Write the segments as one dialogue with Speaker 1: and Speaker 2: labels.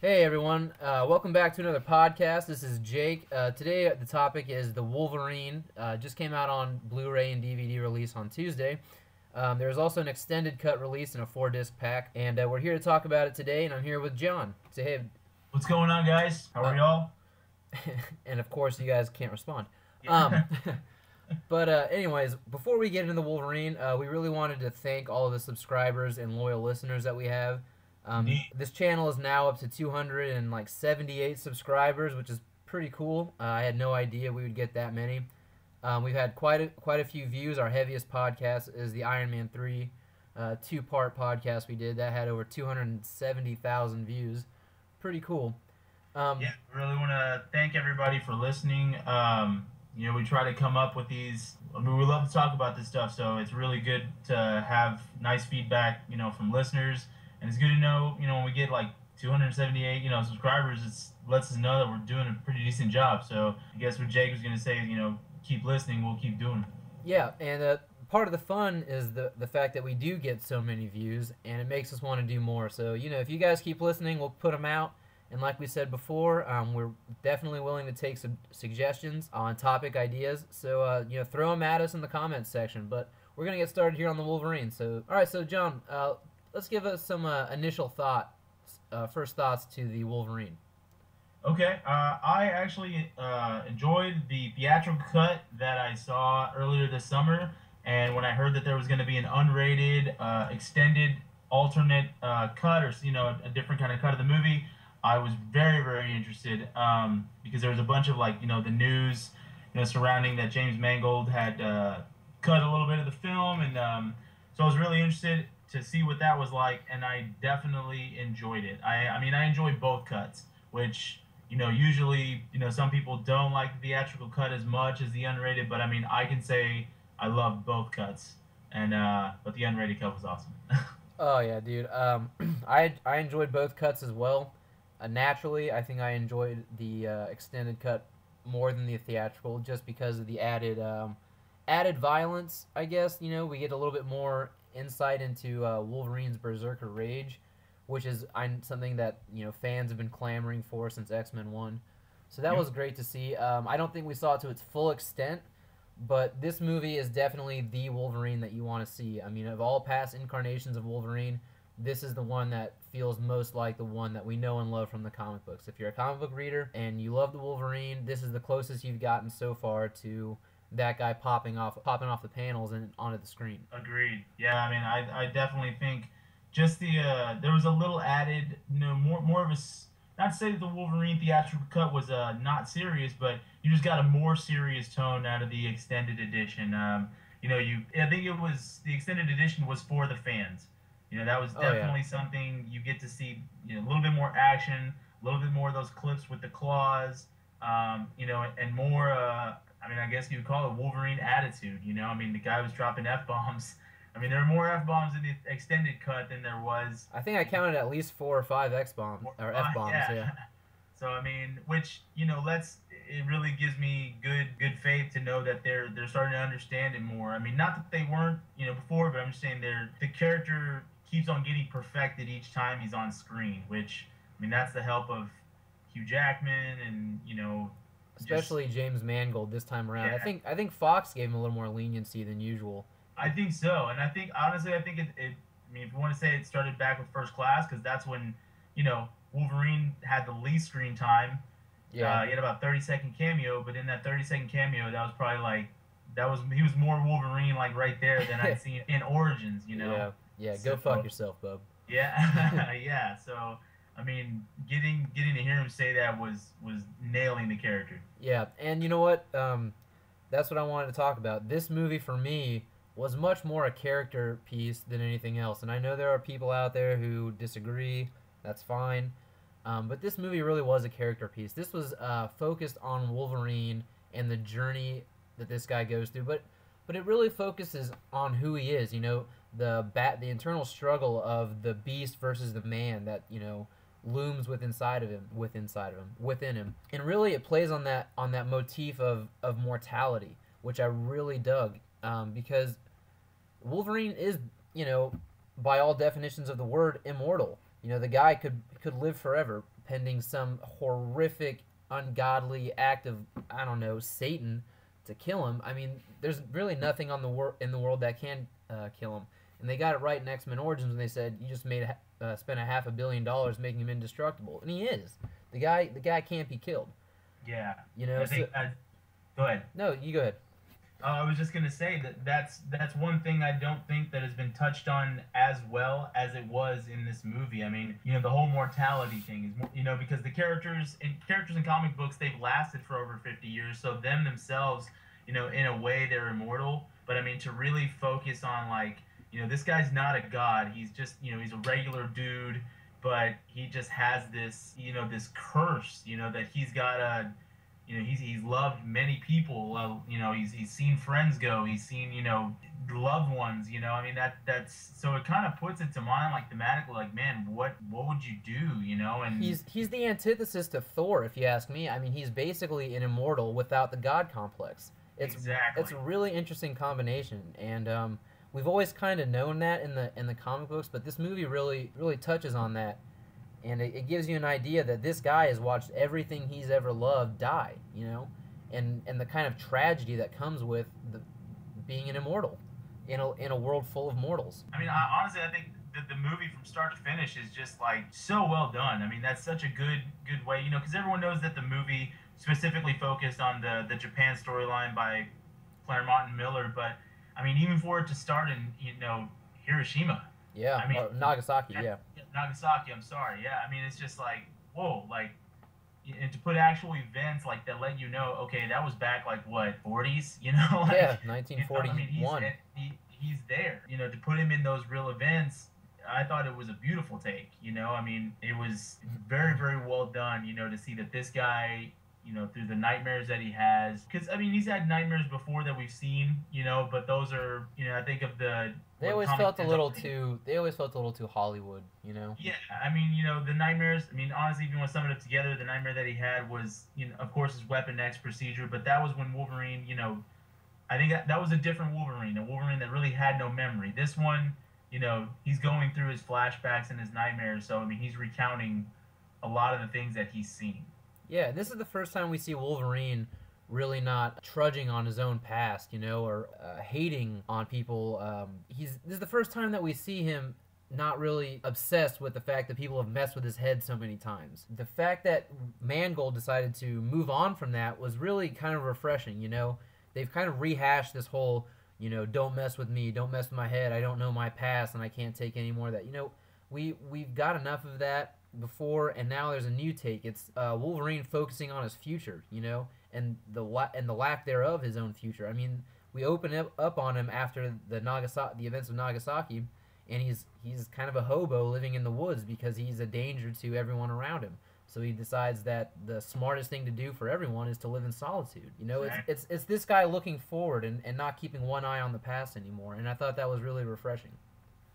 Speaker 1: Hey everyone, welcome back to another podcast. This is Jake. Today the topic is the Wolverine. Just came out on Blu Ray and DVD release on Tuesday. There's also an extended cut release in a 4-disc pack, and we're here to talk about it today. And I'm here with John. Say hey.
Speaker 2: What's going on, guys? How are y'all?
Speaker 1: And of course, you guys can't respond.
Speaker 2: Yeah.
Speaker 1: But anyways, before we get into the Wolverine, we really wanted to thank all of the subscribers and loyal listeners that we have.
Speaker 2: Indeed.
Speaker 1: This channel is now up to 278 subscribers, which is pretty cool. I had no idea we would get that many. We've had quite a few views. Our heaviest podcast is the Iron Man 3 two-part podcast we did. That had over 270,000 views. Pretty cool.
Speaker 2: Yeah, really want to thank everybody for listening. We try to come up with these. I mean, we love to talk about this stuff, so it's really good to have nice feedback, from listeners. And it's good to know, when we get like 278, subscribers, it lets us know that we're doing a pretty decent job. So I guess what Jake was going to say, keep listening, we'll keep doing it.
Speaker 1: Yeah, and part of the fun is the fact that we do get so many views, and it makes us want to do more. So, if you guys keep listening, we'll put them out. And like we said before, we're definitely willing to take some suggestions on topic ideas. So, throw them at us in the comments section. But we're going to get started here on the Wolverine. So, all right, so John, let's give us some initial first thoughts to the Wolverine.
Speaker 2: Okay, I actually enjoyed the theatrical cut that I saw earlier this summer, and when I heard that there was going to be an unrated, extended, alternate cut, or a different kind of cut of the movie, I was very, very interested because there was a bunch of the news, surrounding that James Mangold had cut a little bit of the film, and so I was really interested to see what that was like, and I definitely enjoyed it. I mean, I enjoyed both cuts, which usually some people don't like the theatrical cut as much as the unrated, but I mean, I can say I loved both cuts, and but the unrated cut was awesome.
Speaker 1: Oh yeah, dude. I enjoyed both cuts as well. Naturally, I think I enjoyed the extended cut more than the theatrical, just because of the added violence. I guess we get a little bit more insight into Wolverine's berserker rage, which is something that fans have been clamoring for since X-Men 1. So that
Speaker 2: Yep.
Speaker 1: was great to see. I don't think we saw it to its full extent, but this movie is definitely the Wolverine that you want to see. I mean, of all past incarnations of Wolverine, this is the one that feels most like the one that we know and love from the comic books. If you're a comic book reader and you love the Wolverine, this is the closest you've gotten so far to that guy popping off the panels and onto the screen.
Speaker 2: Agreed. Yeah, I mean, I definitely think just there was a little added, more of not to say that the Wolverine theatrical cut was not serious, but you just got a more serious tone out of the extended edition. I think it was the extended edition was for the fans. That was
Speaker 1: Oh yeah.
Speaker 2: definitely something you get to see. A little bit more action, a little bit more of those clips with the claws, and more. I mean, I guess you would call it Wolverine attitude. I mean, the guy was dropping F-bombs. I mean, there are more F-bombs in the extended cut than there was.
Speaker 1: I think I counted at least 4 or 5 X bombs or F bombs.
Speaker 2: Yeah.
Speaker 1: Yeah.
Speaker 2: So I mean, which it really gives me good faith to know that they're starting to understand it more. I mean, not that they weren't before, but I'm just saying the character keeps on getting perfected each time he's on screen. Which I mean, that's the help of Hugh Jackman and
Speaker 1: Especially James Mangold this time around.
Speaker 2: yeah.
Speaker 1: I think Fox gave him a little more leniency than usual.
Speaker 2: I think so, and I think honestly, I think it. I mean, if you want to say it started back with First Class, because that's when Wolverine had the least screen time.
Speaker 1: Yeah.
Speaker 2: He had about 30-second cameo, but in that 30-second cameo, that was probably he was more Wolverine right there than I'd seen in Origins.
Speaker 1: Yeah. Yeah.
Speaker 2: So,
Speaker 1: Go fuck yourself, bub.
Speaker 2: Yeah, yeah. So I mean, getting to hear him say that was nailing the character.
Speaker 1: Yeah, and you know what? That's what I wanted to talk about. This movie for me was much more a character piece than anything else, and I know there are people out there who disagree. That's fine, but this movie really was a character piece. This was focused on Wolverine and the journey that this guy goes through, but it really focuses on who he is. The internal struggle of the beast versus the man that looms within him, and really it plays on that motif of mortality, which I really dug, because Wolverine is by all definitions of the word immortal. You know, the guy could live forever pending some horrific, ungodly act of, I don't know, Satan to kill him. I mean, there's really nothing in the world that can kill him. And they got it right in X-Men Origins when they said you just spent $500 million making him indestructible, and he is. The guy can't be killed.
Speaker 2: Yeah.
Speaker 1: You know.
Speaker 2: I think. Go ahead.
Speaker 1: No, you go ahead.
Speaker 2: I was just gonna say that's one thing I don't think that has been touched on as well as it was in this movie. I mean, you know, the whole mortality thing is, you know, because the characters in comic books, they've lasted for over 50 years, so them themselves, you know, in a way they're immortal. But I mean, to really focus on, like, you know, this guy's not a god. He's just, you know, he's a regular dude, but he just has this, you know, this curse, you know, that he's got a, you know, he's loved many people. You know, he's seen friends go. He's seen, you know, loved ones. You know, I mean, that's so it kind of puts it to mind, like, thematically, like, man, what would you do? You know, and
Speaker 1: he's the antithesis to Thor, if you ask me. I mean, he's basically an immortal without the god complex.
Speaker 2: Exactly.
Speaker 1: It's a really interesting combination, and we've always kind of known that in the comic books, but this movie really touches on that. And it gives you an idea that this guy has watched everything he's ever loved die, you know, and the kind of tragedy that comes with being an immortal in a world full of mortals.
Speaker 2: I mean, honestly, I think the movie from start to finish is just, like, so well done. I mean, that's such a good way, you know, because everyone knows that the movie specifically focused on the Japan storyline by Claremont and Miller, but I mean, even for it to start in, you know, Hiroshima.
Speaker 1: Yeah,
Speaker 2: I mean,
Speaker 1: Nagasaki, yeah.
Speaker 2: Nagasaki, I'm sorry. Yeah, I mean, it's just like, whoa, like, and to put actual events, like, that let you know, okay, that was back, like, what, 40s, you know? Like,
Speaker 1: yeah, 1941.
Speaker 2: You know, I mean, he's there. You know, to put him in those real events, I thought it was a beautiful take, you know? I mean, it was very, very well done, you know, to see that this guy, you know, through the nightmares that he has. Because, I mean, he's had nightmares before that we've seen, you know, but those are, you know, I think of the...
Speaker 1: They always felt a little too Hollywood, you know?
Speaker 2: Yeah, I mean, you know, the nightmares, I mean, honestly, if you want to sum it up together, the nightmare that he had was, you know, of course, his Weapon X procedure, but that was when Wolverine, you know, I think that was a different Wolverine, a Wolverine that really had no memory. This one, you know, he's going through his flashbacks and his nightmares, so, I mean, he's recounting a lot of the things that he's seen.
Speaker 1: Yeah, this is the first time we see Wolverine really not trudging on his own past, you know, or hating on people. This is the first time that we see him not really obsessed with the fact that people have messed with his head so many times. The fact that Mangold decided to move on from that was really kind of refreshing, you know. They've kind of rehashed this whole, you know, don't mess with me, don't mess with my head, I don't know my past, and I can't take any more of that. You know, we've got enough of that before, and now there's a new take. It's Wolverine focusing on his future, you know, and the lack thereof his own future. I mean, we open up on him after the events of Nagasaki, and he's kind of a hobo living in the woods because he's a danger to everyone around him. So he decides that the smartest thing to do for everyone is to live in solitude. You know, it's this guy looking forward and not keeping one eye on the past anymore. And I thought that was really refreshing.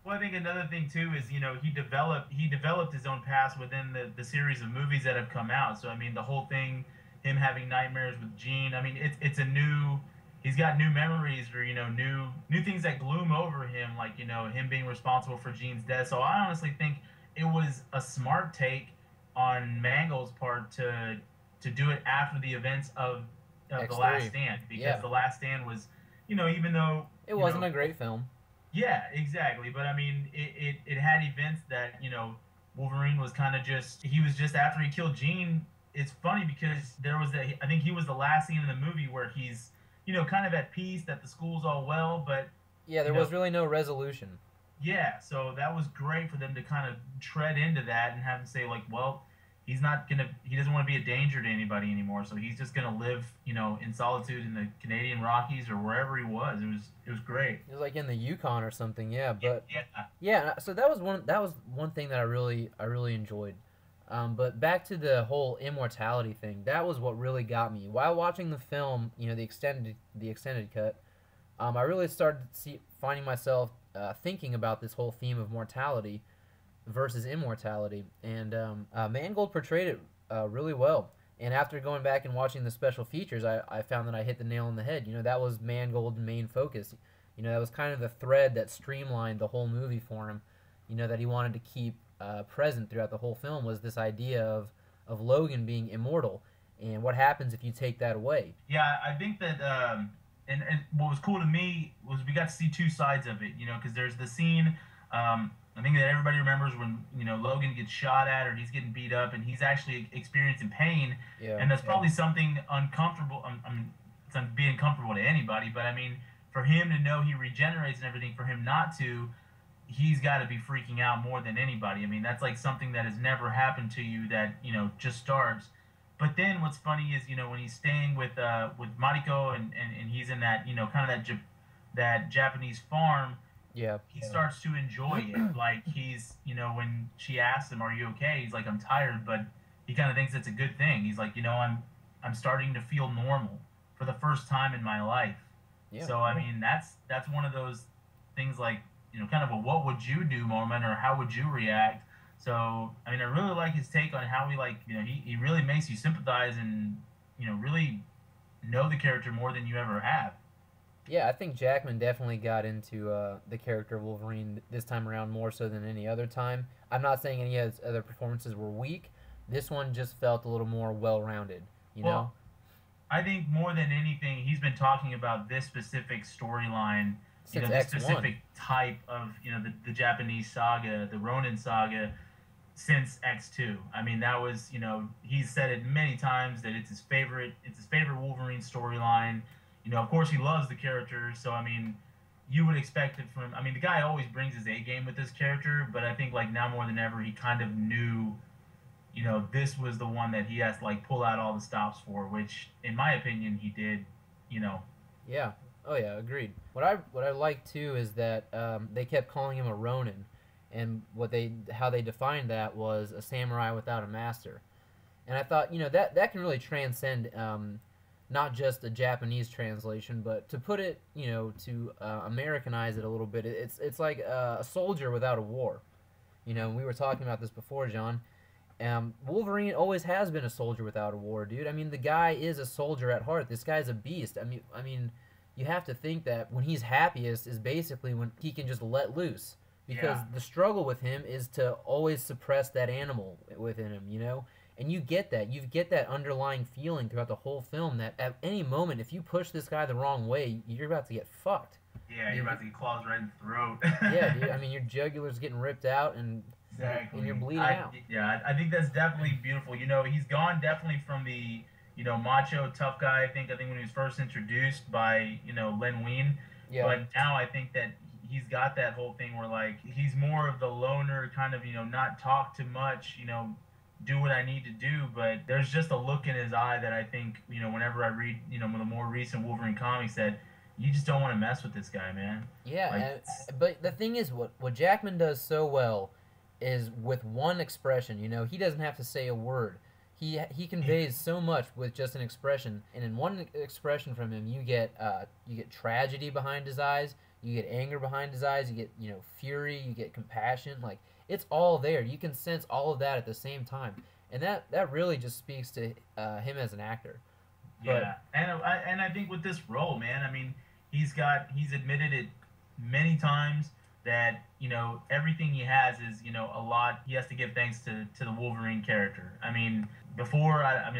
Speaker 2: Well, I think another thing too is, you know, he developed his own past within the series of movies that have come out. So I mean, the whole thing, him having nightmares with Jean. I mean, it's a new. He's got new memories, or, you know, new things that gloom over him, like, you know, him being responsible for Jean's death. So I honestly think it was a smart take on Mangold's part to do it after the events of The Last Stand, because The Last Stand was, you know, even though
Speaker 1: it wasn't a great film.
Speaker 2: Yeah, exactly. But I mean, it had events that, you know, Wolverine was kind of just after he killed Jean. It's funny because I think he was the last scene in the movie where he's, you know, kind of at peace, that the school's all well, but
Speaker 1: yeah, there was really no resolution.
Speaker 2: Yeah, so that was great for them to kind of tread into that and have him say, like, well, he doesn't want to be a danger to anybody anymore, so he's just gonna live, you know, in solitude in the Canadian Rockies or wherever he was. It was great.
Speaker 1: It was like in the Yukon or something, yeah. But
Speaker 2: yeah.
Speaker 1: So that was one thing that I really enjoyed. But back to the whole immortality thing, that was what really got me while watching the film. You know, the extended cut. I really started finding myself thinking about this whole theme of mortality versus immortality, and Mangold portrayed it really well. And after going back and watching the special features, I found that I hit the nail on the head. You know, that was Mangold's main focus. You know, that was kind of the thread that streamlined the whole movie for him. You know, that he wanted to keep present throughout the whole film was this idea of Logan being immortal, and what happens if you take that away.
Speaker 2: Yeah, I think that, and what was cool to me was we got to see two sides of it, because there's the scene, I think that everybody remembers when, Logan gets shot at or he's getting beat up and he's actually experiencing pain,
Speaker 1: Yeah,
Speaker 2: and that's probably something uncomfortable. It's being uncomfortable to anybody, but I mean, for him to know he regenerates and everything, for him not to, he's got to be freaking out more than anybody. I mean, that's like something that has never happened to you that, just starts. But then what's funny is, when he's staying with Mariko and he's in that, kind of that Japanese farm,
Speaker 1: yeah,
Speaker 2: he starts to enjoy it. Like he's, when she asks him, "Are you okay?" He's like, "I'm tired," but he kind of thinks it's a good thing. He's like, I'm starting to feel normal for the first time in my life.
Speaker 1: yeah.
Speaker 2: So I mean, that's one of those things, like, kind of a what would you do moment, or how would you react. So I mean, I really like his take on how he, like, he really makes you sympathize and, really know the character more than you ever have.
Speaker 1: Yeah, I think Jackman definitely got into the character of Wolverine this time around more so than any other time. I'm not saying any of his other performances were weak. This one just felt a little more well-rounded, you know?
Speaker 2: Well, I think more than anything, he's been talking about this specific storyline,
Speaker 1: Since
Speaker 2: this
Speaker 1: X1.
Speaker 2: specific type of, the Japanese saga, the Ronin saga, since X2. I mean, that was, he's said it many times that it's his favorite Wolverine storyline. Of course, he loves the character, so I mean, you would expect it from. I mean, the guy always brings his A game with this character, but I think, like, now more than ever, he kind of knew, this was the one that he has to, like, pull out all the stops for, which, in my opinion, he did. You know.
Speaker 1: Yeah. Oh yeah, agreed. What I like too is that they kept calling him a ronin, and how they defined that was a samurai without a master. And I thought, that can really transcend not just a Japanese translation, but to put it, to Americanize it a little bit, it's like a soldier without a war. We were talking about this before, John. Wolverine always has been a soldier without a war, dude. I mean, the guy is a soldier at heart. This guy's a beast. I mean, you have to think that when he's happiest is basically when he can just let loose. Because
Speaker 2: Yeah.
Speaker 1: the struggle with him is to always suppress that animal within him. And you get that. You get that underlying feeling throughout the whole film that at any moment, if you push this guy the wrong way, you're about to get fucked.
Speaker 2: Yeah, you're about to get claws right in the throat.
Speaker 1: Yeah, dude. I mean, your jugular's getting ripped out, and
Speaker 2: Exactly.
Speaker 1: you're bleeding out.
Speaker 2: Yeah, I think that's definitely beautiful. He's gone definitely from the, macho tough guy. I think when he was first introduced by, Len Wein.
Speaker 1: Yeah.
Speaker 2: But now I think that he's got that whole thing where, like, he's more of the loner kind of, not talk too much, do what I need to do. But there's just a look in his eye that I think, whenever I read, the more recent Wolverine comics, that you just don't want to mess with this guy, man.
Speaker 1: Yeah,
Speaker 2: Like,
Speaker 1: but the thing is, what Jackman does so well is with one expression. He doesn't have to say a word. He conveys so much with just an expression, and in one expression from him, you get tragedy behind his eyes, you get anger behind his eyes, you get fury, you get compassion. Like, it's all there. You can sense all of that at the same time, and that really just speaks to him as an actor. But,
Speaker 2: yeah, and I think with this role, man, I mean, he's admitted it many times that, everything he has is, a lot. He has to give thanks to the Wolverine character. I mean, before, I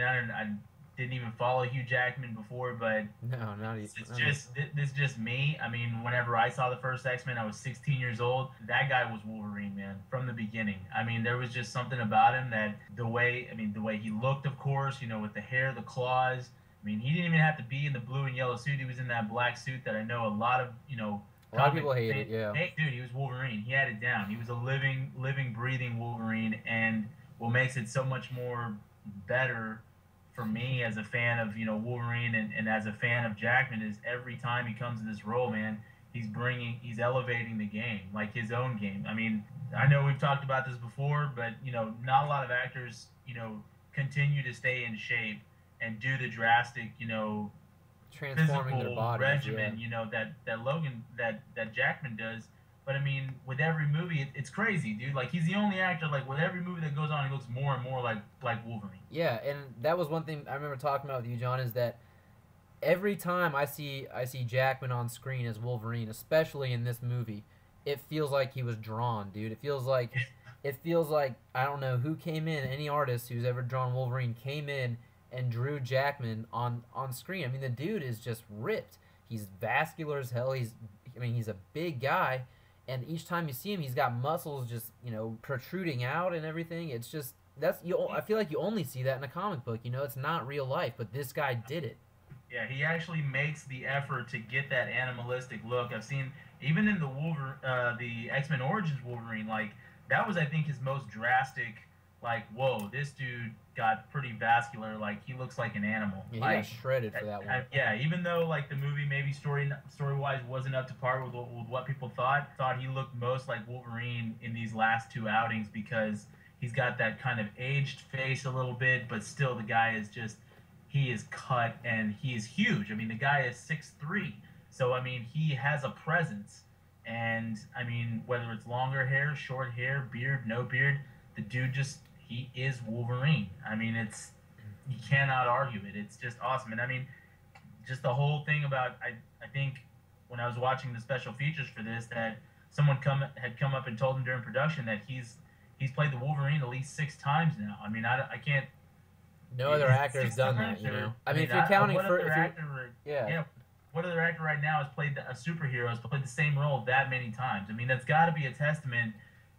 Speaker 2: didn't even follow Hugh Jackman before, but
Speaker 1: no, not
Speaker 2: it's
Speaker 1: even.
Speaker 2: this is just me. I mean, whenever I saw the first X-Men, I was 16 years old. That guy was Wolverine, man, from the beginning. I mean, there was just something about him that the way he looked, of course, with the hair, the claws. I mean, he didn't even have to be in the blue and yellow suit. He was in that black suit that I know a lot of,
Speaker 1: A lot of people hate it, yeah.
Speaker 2: Hey, dude, he was Wolverine. He had it down. He was a living, breathing Wolverine. And what makes it so much more better for me as a fan of, Wolverine and as a fan of Jackman is every time he comes to this role, man, he's elevating the game, like his own game. I mean, I know we've talked about this before, but, not a lot of actors, continue to stay in shape and do the drastic,
Speaker 1: Transforming their
Speaker 2: physical
Speaker 1: bodies,
Speaker 2: regimen,
Speaker 1: yeah.
Speaker 2: that Logan, that Jackman does. But I mean, with every movie, it's crazy, dude. Like, he's the only actor. Like, with every movie that goes on, he looks more and more like Wolverine.
Speaker 1: Yeah, and that was one thing I remember talking about with you, John, is that every time I see Jackman on screen as Wolverine, especially in this movie, it feels like he was drawn, dude. It feels like it feels like, I don't know who came in, any artist who's ever drawn Wolverine came in and drew Jackman on screen. I mean, the dude is just ripped. He's vascular as hell. He's a big guy, and each time you see him, he's got muscles just, protruding out and everything. It's just, I feel like you only see that in a comic book. It's not real life, but this guy did it.
Speaker 2: Yeah, he actually makes the effort to get that animalistic look. I've seen even in the X-Men Origins Wolverine, like that was I think his most drastic. Like, whoa, this dude got pretty vascular. Like he looks like an animal.
Speaker 1: Yeah, he
Speaker 2: like,
Speaker 1: got shredded for that one.
Speaker 2: Yeah, even though like the movie maybe story wise wasn't up to par with what people thought he looked most like Wolverine in these last two outings because he's got that kind of aged face a little bit, but still the guy is just. He is cut and he is huge. I mean, the guy is 6'3", so I mean, he has a presence. And I mean, whether it's longer hair, short hair, beard, no beard, the dude he is Wolverine. I mean, you cannot argue it. It's just awesome. And I mean, just the whole thing about I think when I was watching the special features for this, that someone had come up and told him during production that he's played the Wolverine at least 6 times now. I mean, I can't.
Speaker 1: No other actor has done that, I mean, if you're counting
Speaker 2: what
Speaker 1: for...
Speaker 2: Other actor,
Speaker 1: yeah.
Speaker 2: What other actor right now has played a superhero, has played the same role that many times? I mean, that's got to be a testament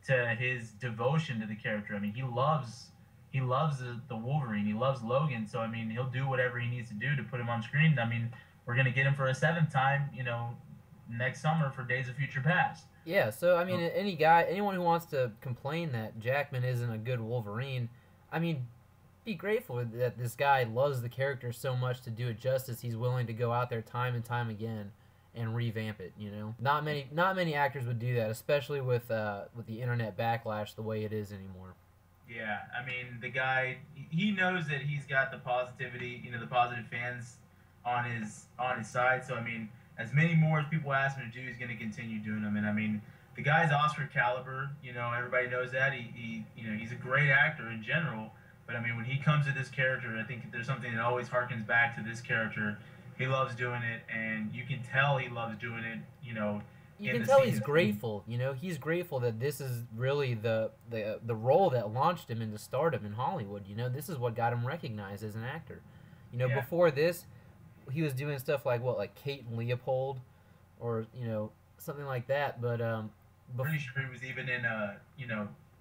Speaker 2: to his devotion to the character. I mean, he loves the Wolverine. He loves Logan. So, I mean, he'll do whatever he needs to do to put him on screen. I mean, we're going to get him for a 7th time, next summer for Days of Future Past.
Speaker 1: Yeah, so, I mean, anyone who wants to complain that Jackman isn't a good Wolverine, I mean... be grateful that this guy loves the character so much to do it justice. He's willing to go out there time and time again and revamp it. Not many actors would do that, especially with the internet backlash the way it is anymore.
Speaker 2: Yeah, I mean, the guy, he knows that he's got the positivity, the positive fans on his side. So I mean, as many more as people ask him to do, he's going to continue doing them. And I mean, the guy's Oscar caliber. Everybody knows that. He's a great actor in general. But, I mean, when he comes to this character, I think there's something that always harkens back to this character. He loves doing it, and you can tell he loves doing it,
Speaker 1: You can tell he's grateful, He's grateful that this is really the role that launched him into stardom in Hollywood, This is what got him recognized as an actor. Before this, he was doing stuff like, Kate and Leopold or, something like that. But,
Speaker 2: pretty sure he was even in,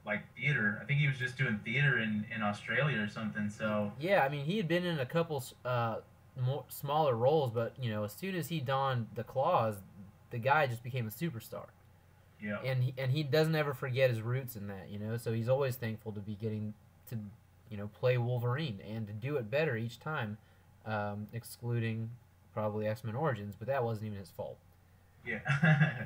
Speaker 2: like theater. I think he was just doing theater in Australia or something. So
Speaker 1: yeah, I mean, he had been in a couple more smaller roles, but as soon as he donned the claws, the guy just became a superstar.
Speaker 2: Yeah,
Speaker 1: and he doesn't ever forget his roots in that. So he's always thankful to be getting to play Wolverine and to do it better each time, excluding probably X-Men Origins, but that wasn't even his fault.
Speaker 2: Yeah.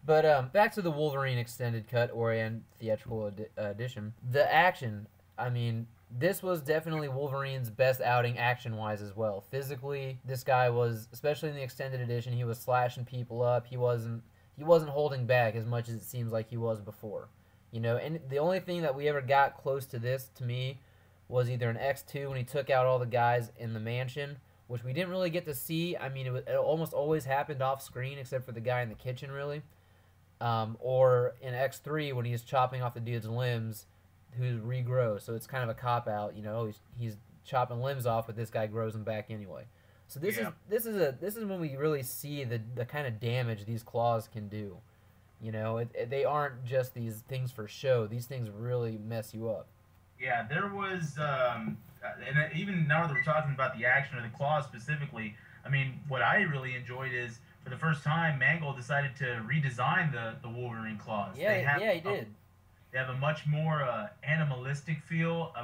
Speaker 1: But back to the Wolverine extended cut and theatrical edition. The action, I mean, this was definitely Wolverine's best outing action-wise as well. Physically, this guy was, especially in the extended edition, he was slashing people up. He wasn't holding back as much as it seems like he was before. And the only thing that we ever got close to this, to me, was either an X2 when he took out all the guys in the mansion, which we didn't really get to see. I mean, it almost always happened off-screen except for the guy in the kitchen, really. Or in X3 when he's chopping off the dude's limbs who regrows, so it's kind of a cop-out, he's chopping limbs off, but this guy grows them back anyway. So this is when we really see the kind of damage these claws can do. They aren't just these things for show. These things really mess you up.
Speaker 2: Yeah, there was, and even now that we're talking about the action or the claws specifically, I mean, what I really enjoyed is, for the first time, Mangold decided to redesign the Wolverine claws.
Speaker 1: Yeah, he did.
Speaker 2: They have a much more animalistic feel, I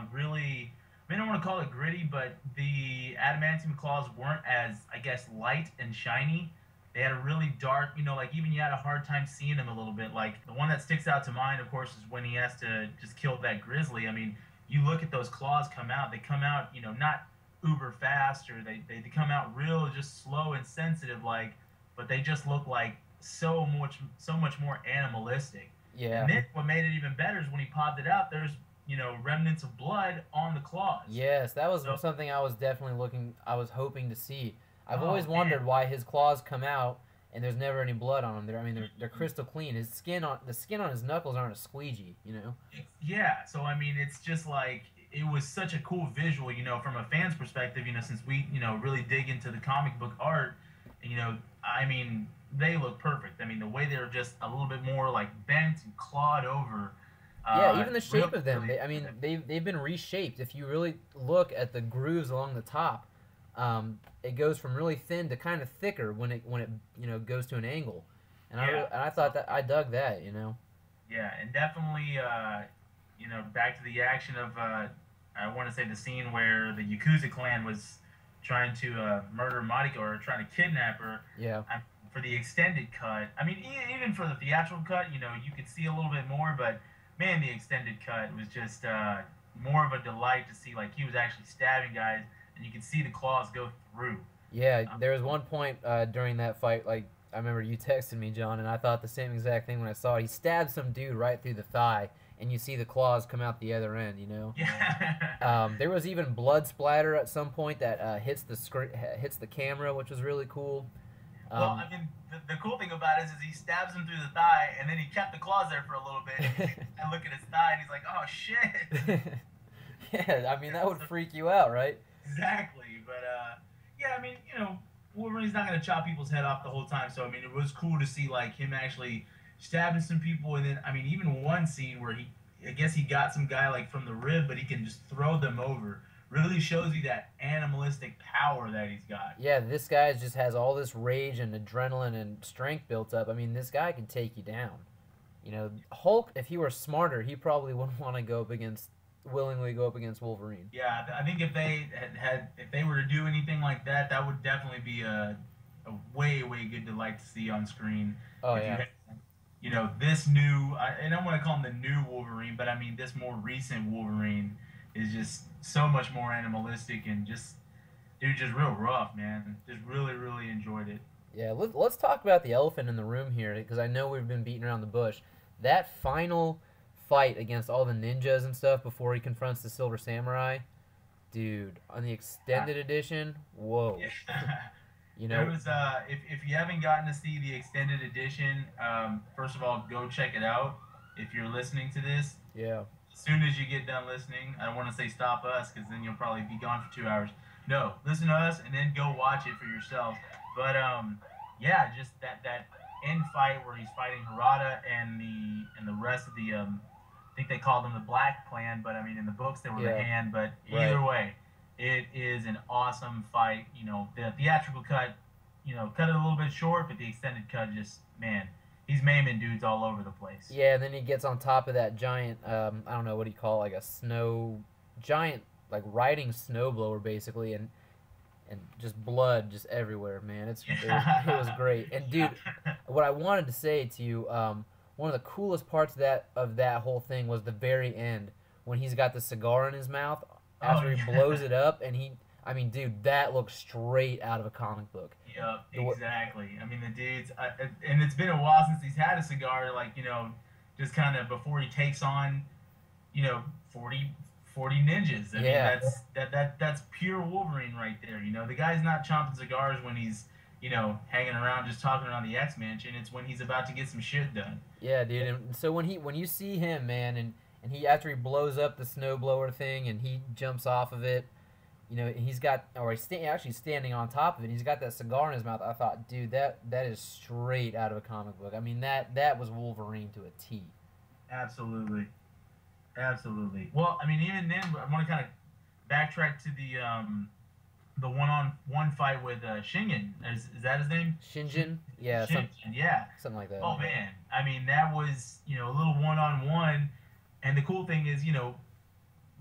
Speaker 2: don't want to call it gritty, but the adamantium claws weren't as, I guess, light and shiny. They had a really dark, like even you had a hard time seeing them a little bit. Like the one that sticks out to mind, of course, is when he has to just kill that grizzly. I mean, you look at those claws come out, they come out, not uber fast, or they come out real just slow and sensitive, like, but they just look like so much more animalistic.
Speaker 1: Yeah.
Speaker 2: And then what made it even better is when he popped it out, there's remnants of blood on the claws.
Speaker 1: Yes, that was something I was hoping to see. I've always wondered why his claws come out and there's never any blood on them. I mean, they're crystal clean. The skin on his knuckles aren't a squeegee, you know.
Speaker 2: Yeah, so I mean, it's just like it was such a cool visual, from a fan's perspective, since we, really dig into the comic book art, I mean, they look perfect. I mean, the way they're just a little bit more like bent and clawed over.
Speaker 1: Yeah, even the shape
Speaker 2: Really,
Speaker 1: of them.
Speaker 2: really,
Speaker 1: I mean, they've been reshaped. If you really look at the grooves along the top, it goes from really thin to kind of thicker when it goes to an angle. And
Speaker 2: yeah.
Speaker 1: I thought that I dug that, you know.
Speaker 2: Yeah, and definitely, back to the action of, I want to say the scene where the Yakuza clan was trying to murder Mariko or trying to kidnap her.
Speaker 1: Yeah.
Speaker 2: For the extended cut, I mean, even for the theatrical cut, you could see a little bit more, but man, the extended cut was just more of a delight to see. Like he was actually stabbing guys, and you could see the claws go through.
Speaker 1: Yeah, there was one point during that fight, like I remember you texted me, John, and I thought the same exact thing when I saw it. He stabbed some dude right through the thigh, and you see the claws come out the other end, you know.
Speaker 2: Yeah.
Speaker 1: There was even blood splatter at some point that hits the camera, which was really cool.
Speaker 2: Well, I mean, the cool thing about it is he stabs him through the thigh, and then he kept the claws there for a little bit. I look at his thigh, and he's like, "Oh shit."
Speaker 1: Yeah, I mean that would freak you out, right?
Speaker 2: Exactly, but yeah, I mean, Wolverine's not gonna chop people's head off the whole time, so I mean, it was cool to see like him actually stabbing some people, and then I mean, even one scene where I guess he got some guy like from the rib, but he can just throw them over. Really shows you that animalistic power that he's got.
Speaker 1: Yeah, this guy just has all this rage and adrenaline and strength built up. I mean, this guy can take you down. You know, Hulk, if he were smarter, he probably wouldn't want to willingly go up against Wolverine.
Speaker 2: Yeah, I think if they if they were to do anything like that, that would definitely be a way good delight to see on screen.
Speaker 1: Oh
Speaker 2: if
Speaker 1: yeah.
Speaker 2: This new, I don't want to call him the new Wolverine, but I mean this more recent Wolverine is just so much more animalistic and just real rough, man. Just really enjoyed it.
Speaker 1: Yeah, let's talk about the elephant in the room here because I know we've been beating around the bush. That final fight against all the ninjas and stuff before he confronts the Silver Samurai, dude, on the extended edition, whoa.
Speaker 2: Yeah.
Speaker 1: You know,
Speaker 2: there was if you haven't gotten to see the extended edition, first of all, go check it out. If you're listening to this,
Speaker 1: yeah.
Speaker 2: as soon as you get done listening, I don't want to say stop us because then you'll probably be gone for 2 hours. No, listen to us and then go watch it for yourself. But yeah, just that end fight where he's fighting Harada and the rest of the I think they called them the Black Clan, but I mean in the books they were the Hand. But either way, it is an awesome fight. The theatrical cut, cut it a little bit short, but the extended cut just man. He's maiming dudes all over the place.
Speaker 1: Yeah, and then he gets on top of that giant, I don't know what do you call it, like giant, like riding snowblower basically, and just blood just everywhere, man. It was great. And dude, what I wanted to say to you, one of the coolest parts of that whole thing was the very end when he's got the cigar in his mouth after he blows it up, and I mean, dude, that looks straight out of a comic book.
Speaker 2: Yep, exactly. I mean, the dude's, and it's been a while since he's had a cigar, like, just kind of before he takes on, 40 ninjas. I mean, that's pure Wolverine right there. The guy's not chomping cigars when he's, hanging around just talking around the X-Mansion. It's when he's about to get some shit done.
Speaker 1: Yeah, dude. And so when you see him, man, and he after he blows up the snowblower thing and he jumps off of it, he's actually standing on top of it. He's got that cigar in his mouth. I thought, dude, that is straight out of a comic book. I mean, that was Wolverine to a T.
Speaker 2: Absolutely. Well, I mean, even then, I want to kind of backtrack to the one-on-one fight with Shingen. Is that his name?
Speaker 1: Shinjin? Yeah. Something like that.
Speaker 2: Oh, man. I mean, that was, a little one-on-one. And the cool thing is,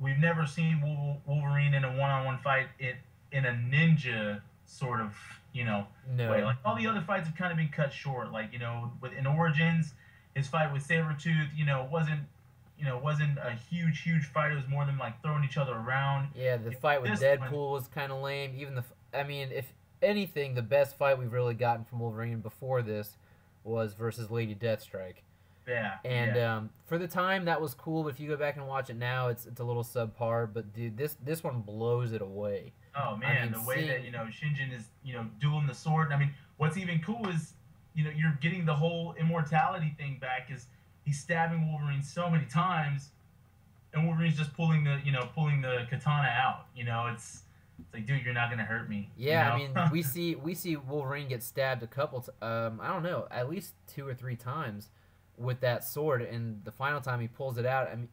Speaker 2: we've never seen Wolverine in a one-on-one fight in a ninja sort of, way. Like all the other fights have kind of been cut short. Like, in Origins, his fight with Sabretooth, wasn't a huge fight. It was more than like throwing each other around.
Speaker 1: Yeah, the fight with Deadpool was kind of lame. I mean, if anything, the best fight we've really gotten from Wolverine before this was versus Lady Deathstrike.
Speaker 2: Yeah.
Speaker 1: And for the time, that was cool. But if you go back and watch it now, it's a little subpar. But dude, this one blows it away.
Speaker 2: Oh man, the way that Shinjin is dueling the sword. I mean, what's even cool is you're getting the whole immortality thing back, is he's stabbing Wolverine so many times, and Wolverine's just pulling the katana out. It's like, dude, you're not gonna hurt me.
Speaker 1: Yeah, I mean, we see Wolverine get stabbed a couple. I don't know, at least 2 or 3 times with that sword, and the final time he pulls it out, I mean,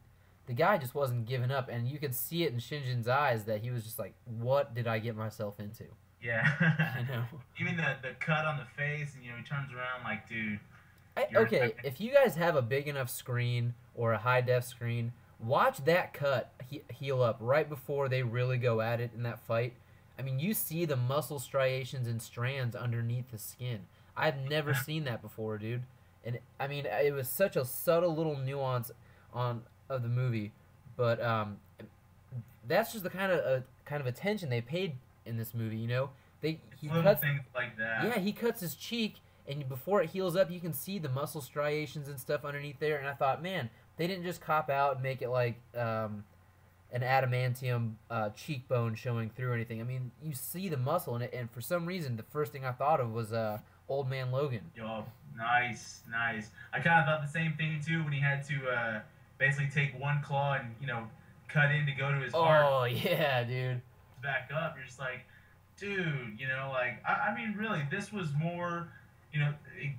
Speaker 1: the guy just wasn't giving up, and you could see it in Shinjin's eyes that he was just like, "What did I get myself into?"
Speaker 2: Yeah.
Speaker 1: You know.
Speaker 2: Even the cut on the face, and he turns around like, dude,
Speaker 1: Okay, if you guys have a big enough screen or a high def screen, watch that cut heal up right before they really go at it in that fight. I mean, you see the muscle striations and strands underneath the skin. I've never seen that before, dude. And I mean, it was such a subtle little nuance on of the movie, but that's just the kind of attention they paid in this movie. You know, he
Speaker 2: little
Speaker 1: cuts
Speaker 2: things like that.
Speaker 1: yeah, he cuts his cheek, and before it heals up, you can see the muscle striations and stuff underneath there. And I thought, man, they didn't just cop out and make it like an adamantium cheekbone showing through or anything. I mean, you see the muscle in it, and for some reason, the first thing I thought of was Old Man Logan.
Speaker 2: Yo, nice, nice. I kind of thought the same thing too when he had to basically take one claw and cut in to go to his heart.
Speaker 1: Oh yeah, dude.
Speaker 2: Back up. You're just like, dude, like I mean, really, this was more,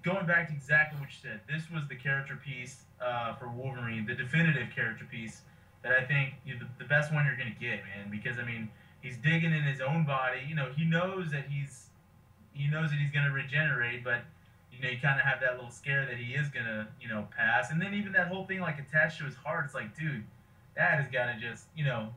Speaker 2: going back to exactly what you said. This was the character piece for Wolverine, the definitive character piece that I think the best one you're gonna get, man. Because I mean, he's digging in his own body. He knows that he's gonna regenerate, but you kind of have that little scare that he is gonna pass. And then even that whole thing like attached to his heart, it's like, dude, that has got to just,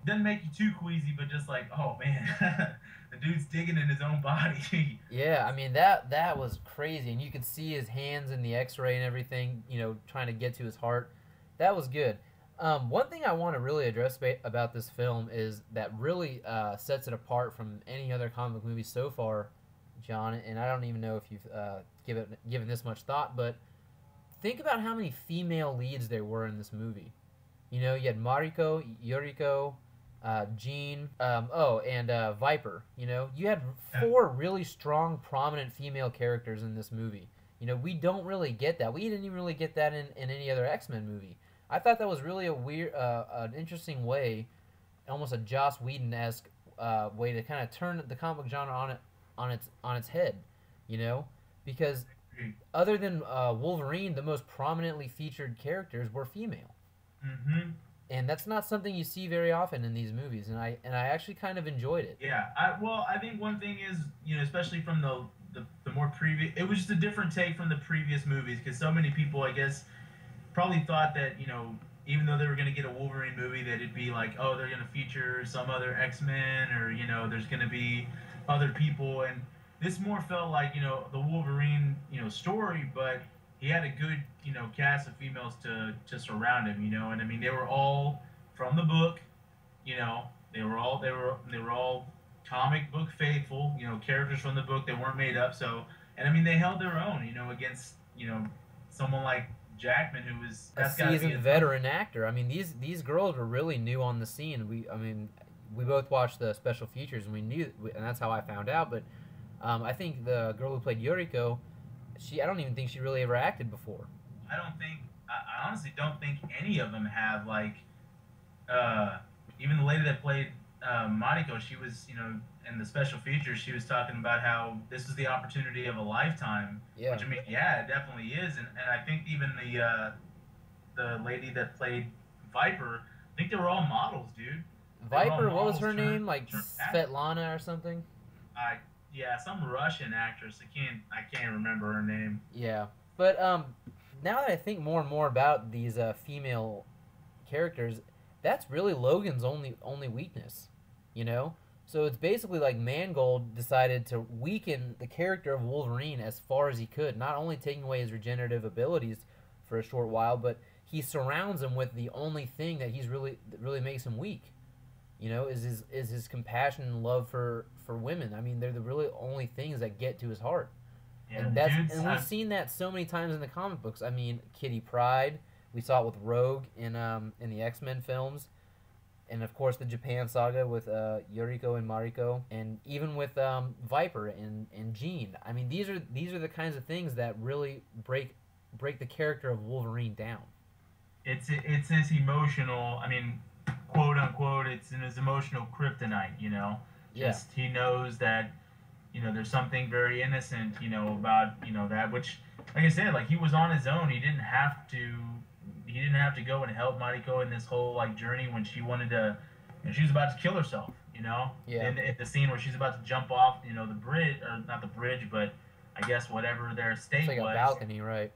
Speaker 2: doesn't make you too queasy, but just like, oh man, the dude's digging in his own body.
Speaker 1: Yeah, I mean that was crazy, and you could see his hands in the X-ray and everything, trying to get to his heart. That was good. One thing I want to really address about this film is that really sets it apart from any other comic book movie so far, John. And I don't even know if you've given this much thought, but think about how many female leads there were in this movie. You had Mariko, Yuriko, Jean, and Viper. You had 4 really strong, prominent female characters in this movie. We don't really get that. We didn't even really get that in any other X-Men movie. I thought that was really a weird, an interesting way, almost a Joss Whedon-esque way to kind of turn the comic book genre on its head. Because other than Wolverine, the most prominently featured characters were female.
Speaker 2: Mm-hmm.
Speaker 1: And that's not something you see very often in these movies, and I actually kind of enjoyed it.
Speaker 2: Yeah, I think one thing is, especially from the more previous, it was just a different take from the previous movies, because so many people, I guess, probably thought that, even though they were going to get a Wolverine movie, that it'd be like, oh, they're going to feature some other X-Men, or, there's going to be other people, and this more felt like, the Wolverine, story, but he had a good, cast of females to surround him, and I mean, they were all from the book, they were all comic book faithful, characters from the book that weren't made up. So, and I mean, they held their own, against, someone like Jackman, who was
Speaker 1: a seasoned veteran actor. I mean, these girls were really new on the scene. We both watched the special features, and we knew, and that's how I found out. But I think the girl who played Yuriko, I don't even think she really ever acted before.
Speaker 2: I honestly don't think any of them have, like, even the lady that played Mariko, she was, in the special features, she was talking about how this is the opportunity of a lifetime.
Speaker 1: Yeah.
Speaker 2: Which, I mean, yeah, it definitely is. And I think even the lady that played Viper, I think they were all models, dude.
Speaker 1: Viper, what was her name? Like Svetlana or something?
Speaker 2: Yeah, some Russian actress. I can't remember her name.
Speaker 1: Yeah, but now that I think more and more about these female characters, that's really Logan's only weakness, So it's basically like Mangold decided to weaken the character of Wolverine as far as he could, not only taking away his regenerative abilities for a short while, but he surrounds him with the only thing that that really makes him weak. Is his compassion and love for women. I mean, they're the really only things that get to his heart.
Speaker 2: Yeah,
Speaker 1: And we've seen that so many times in the comic books. I mean, Kitty Pryde. We saw it with Rogue in the X-Men films. and of course the Japan saga with Yuriko and Mariko, and even with Viper and Jean. I mean, these are the kinds of things that really break the character of Wolverine down.
Speaker 2: It's this emotional. I mean, quote unquote, it's in his emotional kryptonite.
Speaker 1: Yeah,
Speaker 2: Just he knows that there's something very innocent, about that which, like I said, like he was on his own. He didn't have to. He didn't have to go and help Mariko in this whole like journey when she wanted to. She was about to kill herself.
Speaker 1: yeah.
Speaker 2: In the scene where she's about to jump off, the bridge, or not the bridge, but I guess whatever their
Speaker 1: It's
Speaker 2: state
Speaker 1: like a
Speaker 2: was.
Speaker 1: balcony, right?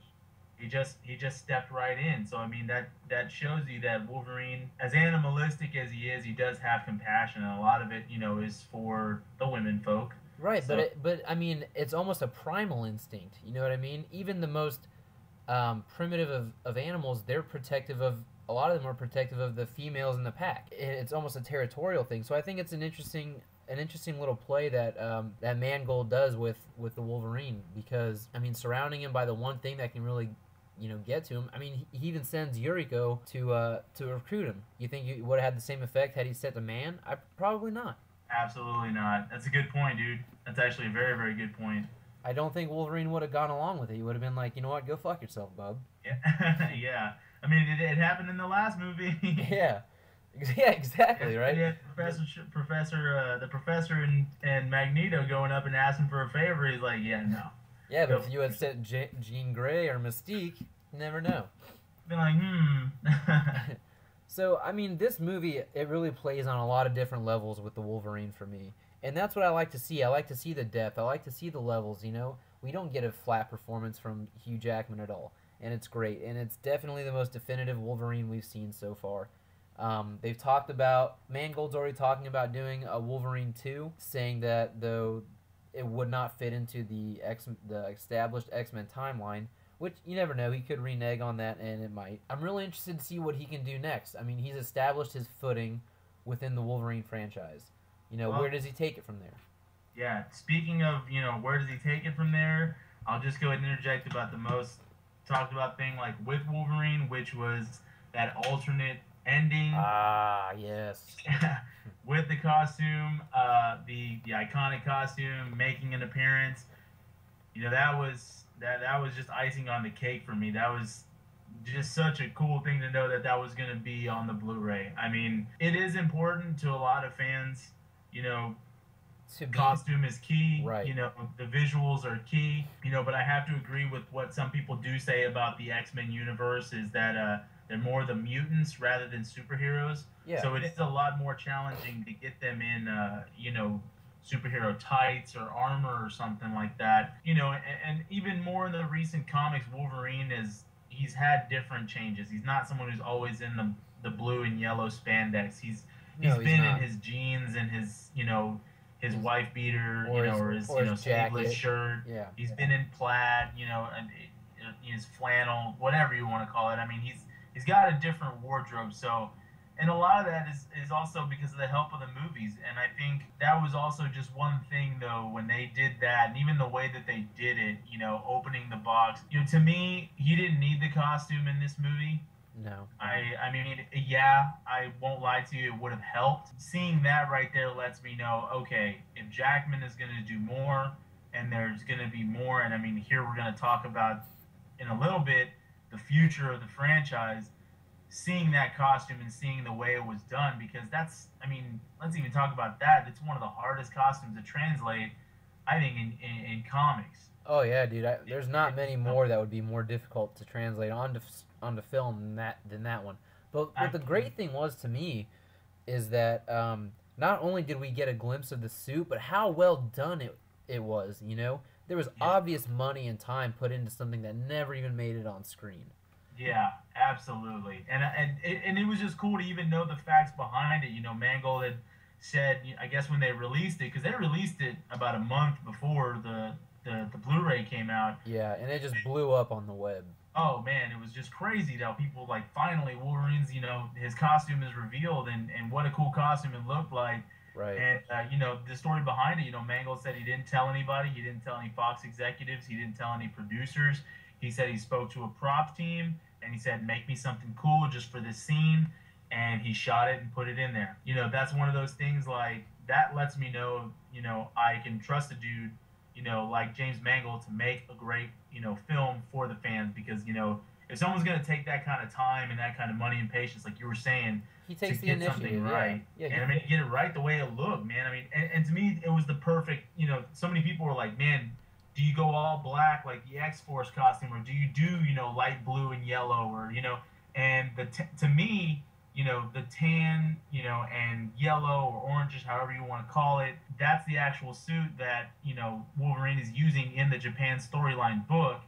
Speaker 2: He just stepped right in. So I mean that shows you that Wolverine, as animalistic as he is, he does have compassion, and a lot of it, is for the women folk.
Speaker 1: Right,
Speaker 2: So
Speaker 1: but I mean, it's almost a primal instinct. You know what I mean? Even the most primitive of animals, they're protective of. A lot of them are protective of the females in the pack. It's almost a territorial thing. So I think it's an interesting little play that that Mangold does with the Wolverine, because I mean, surrounding him by the one thing that can really get to him. I mean, he even sends Yuriko to recruit him. You think you would have had the same effect had he sent a man? I probably not.
Speaker 2: absolutely not. That's a good point, dude. That's actually a very, very good point.
Speaker 1: I don't think Wolverine would have gone along with it. He would have been like, you know what, go fuck yourself, bub.
Speaker 2: Yeah, yeah. I mean, it happened in the last movie.
Speaker 1: Yeah, yeah, exactly, right.
Speaker 2: Yeah, the professor and Magneto going up and asking for a favor. He's like, yeah, no.
Speaker 1: Yeah, but
Speaker 2: Go
Speaker 1: if you had
Speaker 2: fuck
Speaker 1: sent Jean Grey or Mystique, you never know.
Speaker 2: Been like,
Speaker 1: So, I mean, this movie, it really plays on a lot of different levels with the Wolverine for me. And that's what I like to see. I like to see the depth. I like to see the levels, you know? We don't get a flat performance from Hugh Jackman at all. And it's great. And it's definitely the most definitive Wolverine we've seen so far. They've talked about, Mangold's already talking about doing a Wolverine 2, saying that though it would not fit into the established X-Men timeline, which you never know. He could renege on that, and it might. I'm really interested to see what he can do next. I mean, he's established his footing within the Wolverine franchise. Where
Speaker 2: well,
Speaker 1: does he take it from there?
Speaker 2: yeah. Speaking of, where does he take it from there? I'll just go ahead and interject about the most talked about thing, like with Wolverine, which was that alternate ending.
Speaker 1: Ah, yes.
Speaker 2: With the costume, the iconic costume making an appearance. That was just icing on the cake for me. That was just such a cool thing to know that was going to be on the Blu-ray. I mean, it is important to a lot of fans. You know,
Speaker 1: To be
Speaker 2: Costume is key.
Speaker 1: right.
Speaker 2: The visuals are key. But I have to agree with what some people do say about the X-Men universe is that they're more the mutants rather than superheroes.
Speaker 1: Yeah.
Speaker 2: So it is a lot more challenging to get them in, superhero tights or armor or something like that. And even more in the recent comics, Wolverine he's had different changes. He's not someone who's always in the blue and yellow spandex. He's
Speaker 1: No, he's
Speaker 2: been
Speaker 1: not.
Speaker 2: in his jeans and his wife beater,
Speaker 1: Or
Speaker 2: his
Speaker 1: his
Speaker 2: sleeveless
Speaker 1: jacket.
Speaker 2: shirt.
Speaker 1: Yeah.
Speaker 2: He's been in plaid, and his flannel, whatever you want to call it. I mean, he's got a different wardrobe. So, and a lot of that is also because of the help of the movies. And I think that was also just one thing though when they did that, and even the way that they did it, opening the box. To me, he didn't need the costume in this movie.
Speaker 1: No.
Speaker 2: I mean, yeah, I won't lie to you, it would have helped. Seeing that right there lets me know, okay, if Jackman is going to do more, and there's going to be more, and I mean, here we're going to talk about in a little bit the future of the franchise, seeing that costume and seeing the way it was done, because I mean, let's even talk about that. It's one of the hardest costumes to translate, I think, in comics.
Speaker 1: Oh yeah, dude. There's not many more that would be more difficult to translate onto film than that one. But what the great thing was to me is that not only did we get a glimpse of the suit, but how well done it was. There was
Speaker 2: Yeah.
Speaker 1: obvious money and time put into something that never even made it on screen.
Speaker 2: Yeah, absolutely. And it was just cool to even know the facts behind it. Mangold had said, I guess when they released it, because they released it about a month before the Blu-ray came out.
Speaker 1: Yeah, and it just blew up on the web.
Speaker 2: Oh man, it was just crazy how people like finally Wolverine's, his costume is revealed, and what a cool costume it looked like.
Speaker 1: Right.
Speaker 2: And the story behind it, Mangold said he didn't tell anybody, he didn't tell any Fox executives, he didn't tell any producers. He said he spoke to a prop team and he said, make me something cool just for this scene. and he shot it and put it in there. That's one of those things like that lets me know, I can trust a dude, like James Mangold to make a great, film for the fans because, if someone's going to take that kind of time and that kind of money and patience, like you were saying,
Speaker 1: He
Speaker 2: to
Speaker 1: takes the
Speaker 2: get something
Speaker 1: initiative.
Speaker 2: right,
Speaker 1: Yeah.
Speaker 2: and I mean, get it right the way it looked, man. I mean, and to me, it was the perfect, so many people were like, man, do you go all black like the X-Force costume, or do you do, light blue and yellow, or, and to me, the tan, and yellow or orangish, however you want to call it, that's the actual suit that, Wolverine is using in the Japan storyline book.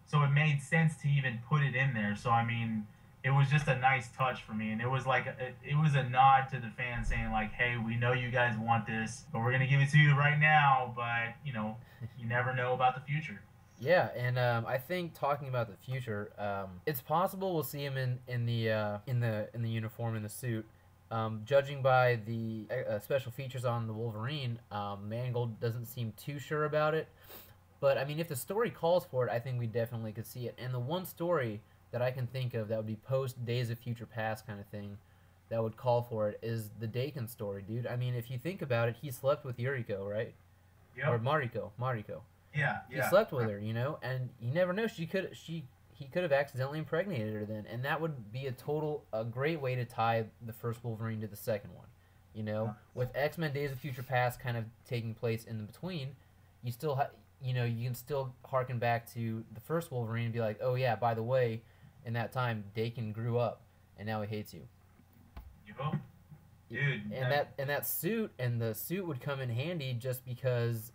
Speaker 2: So it made sense to even put it in there. So, I mean, it was just a nice touch for me. And it was like, it was a nod to the fans saying, like, hey, we know you guys want this, but we're going to give it to you right now. But, you never know about the future.
Speaker 1: Yeah, and I think talking about the future, it's possible we'll see him in the uniform, in the suit. Judging by the special features on the Wolverine, Mangold doesn't seem too sure about it. But I mean, if the story calls for it, I think we definitely could see it. And the one story that I can think of that would be post Days of Future Past kind of thing, that would call for it, is the Dakin story, dude. I mean, if you think about it, he slept with Yuriko, right? Or
Speaker 2: Yep.
Speaker 1: Mariko.
Speaker 2: Yeah,
Speaker 1: He
Speaker 2: yeah.
Speaker 1: slept with her, and you never know. He could have accidentally impregnated her then, and that would be a great way to tie the first Wolverine to the second one. With X-Men Days of Future Past kind of taking place in between, you still you can still harken back to the first Wolverine and be like, oh yeah, by the way, in that time Dakin grew up and now he hates you.
Speaker 2: Yep. Dude.
Speaker 1: And the suit would come in handy just because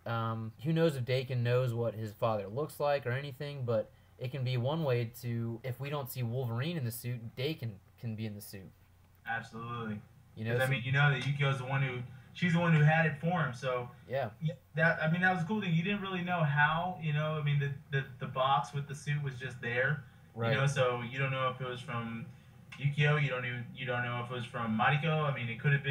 Speaker 1: who knows if Dakin knows what his father looks like or anything, but it can be one way to, if we don't see Wolverine in the suit, Dakin can be in the suit.
Speaker 2: Absolutely.
Speaker 1: You know,
Speaker 2: Because I
Speaker 1: so,
Speaker 2: mean, that Yukio's the one who she's the one who had it for him. So
Speaker 1: yeah,
Speaker 2: that was a cool thing. You didn't really know how. I mean, the box with the suit was just there.
Speaker 1: right.
Speaker 2: So you don't know if it was from Yukio. You don't know if it was from Mariko. I mean, it could have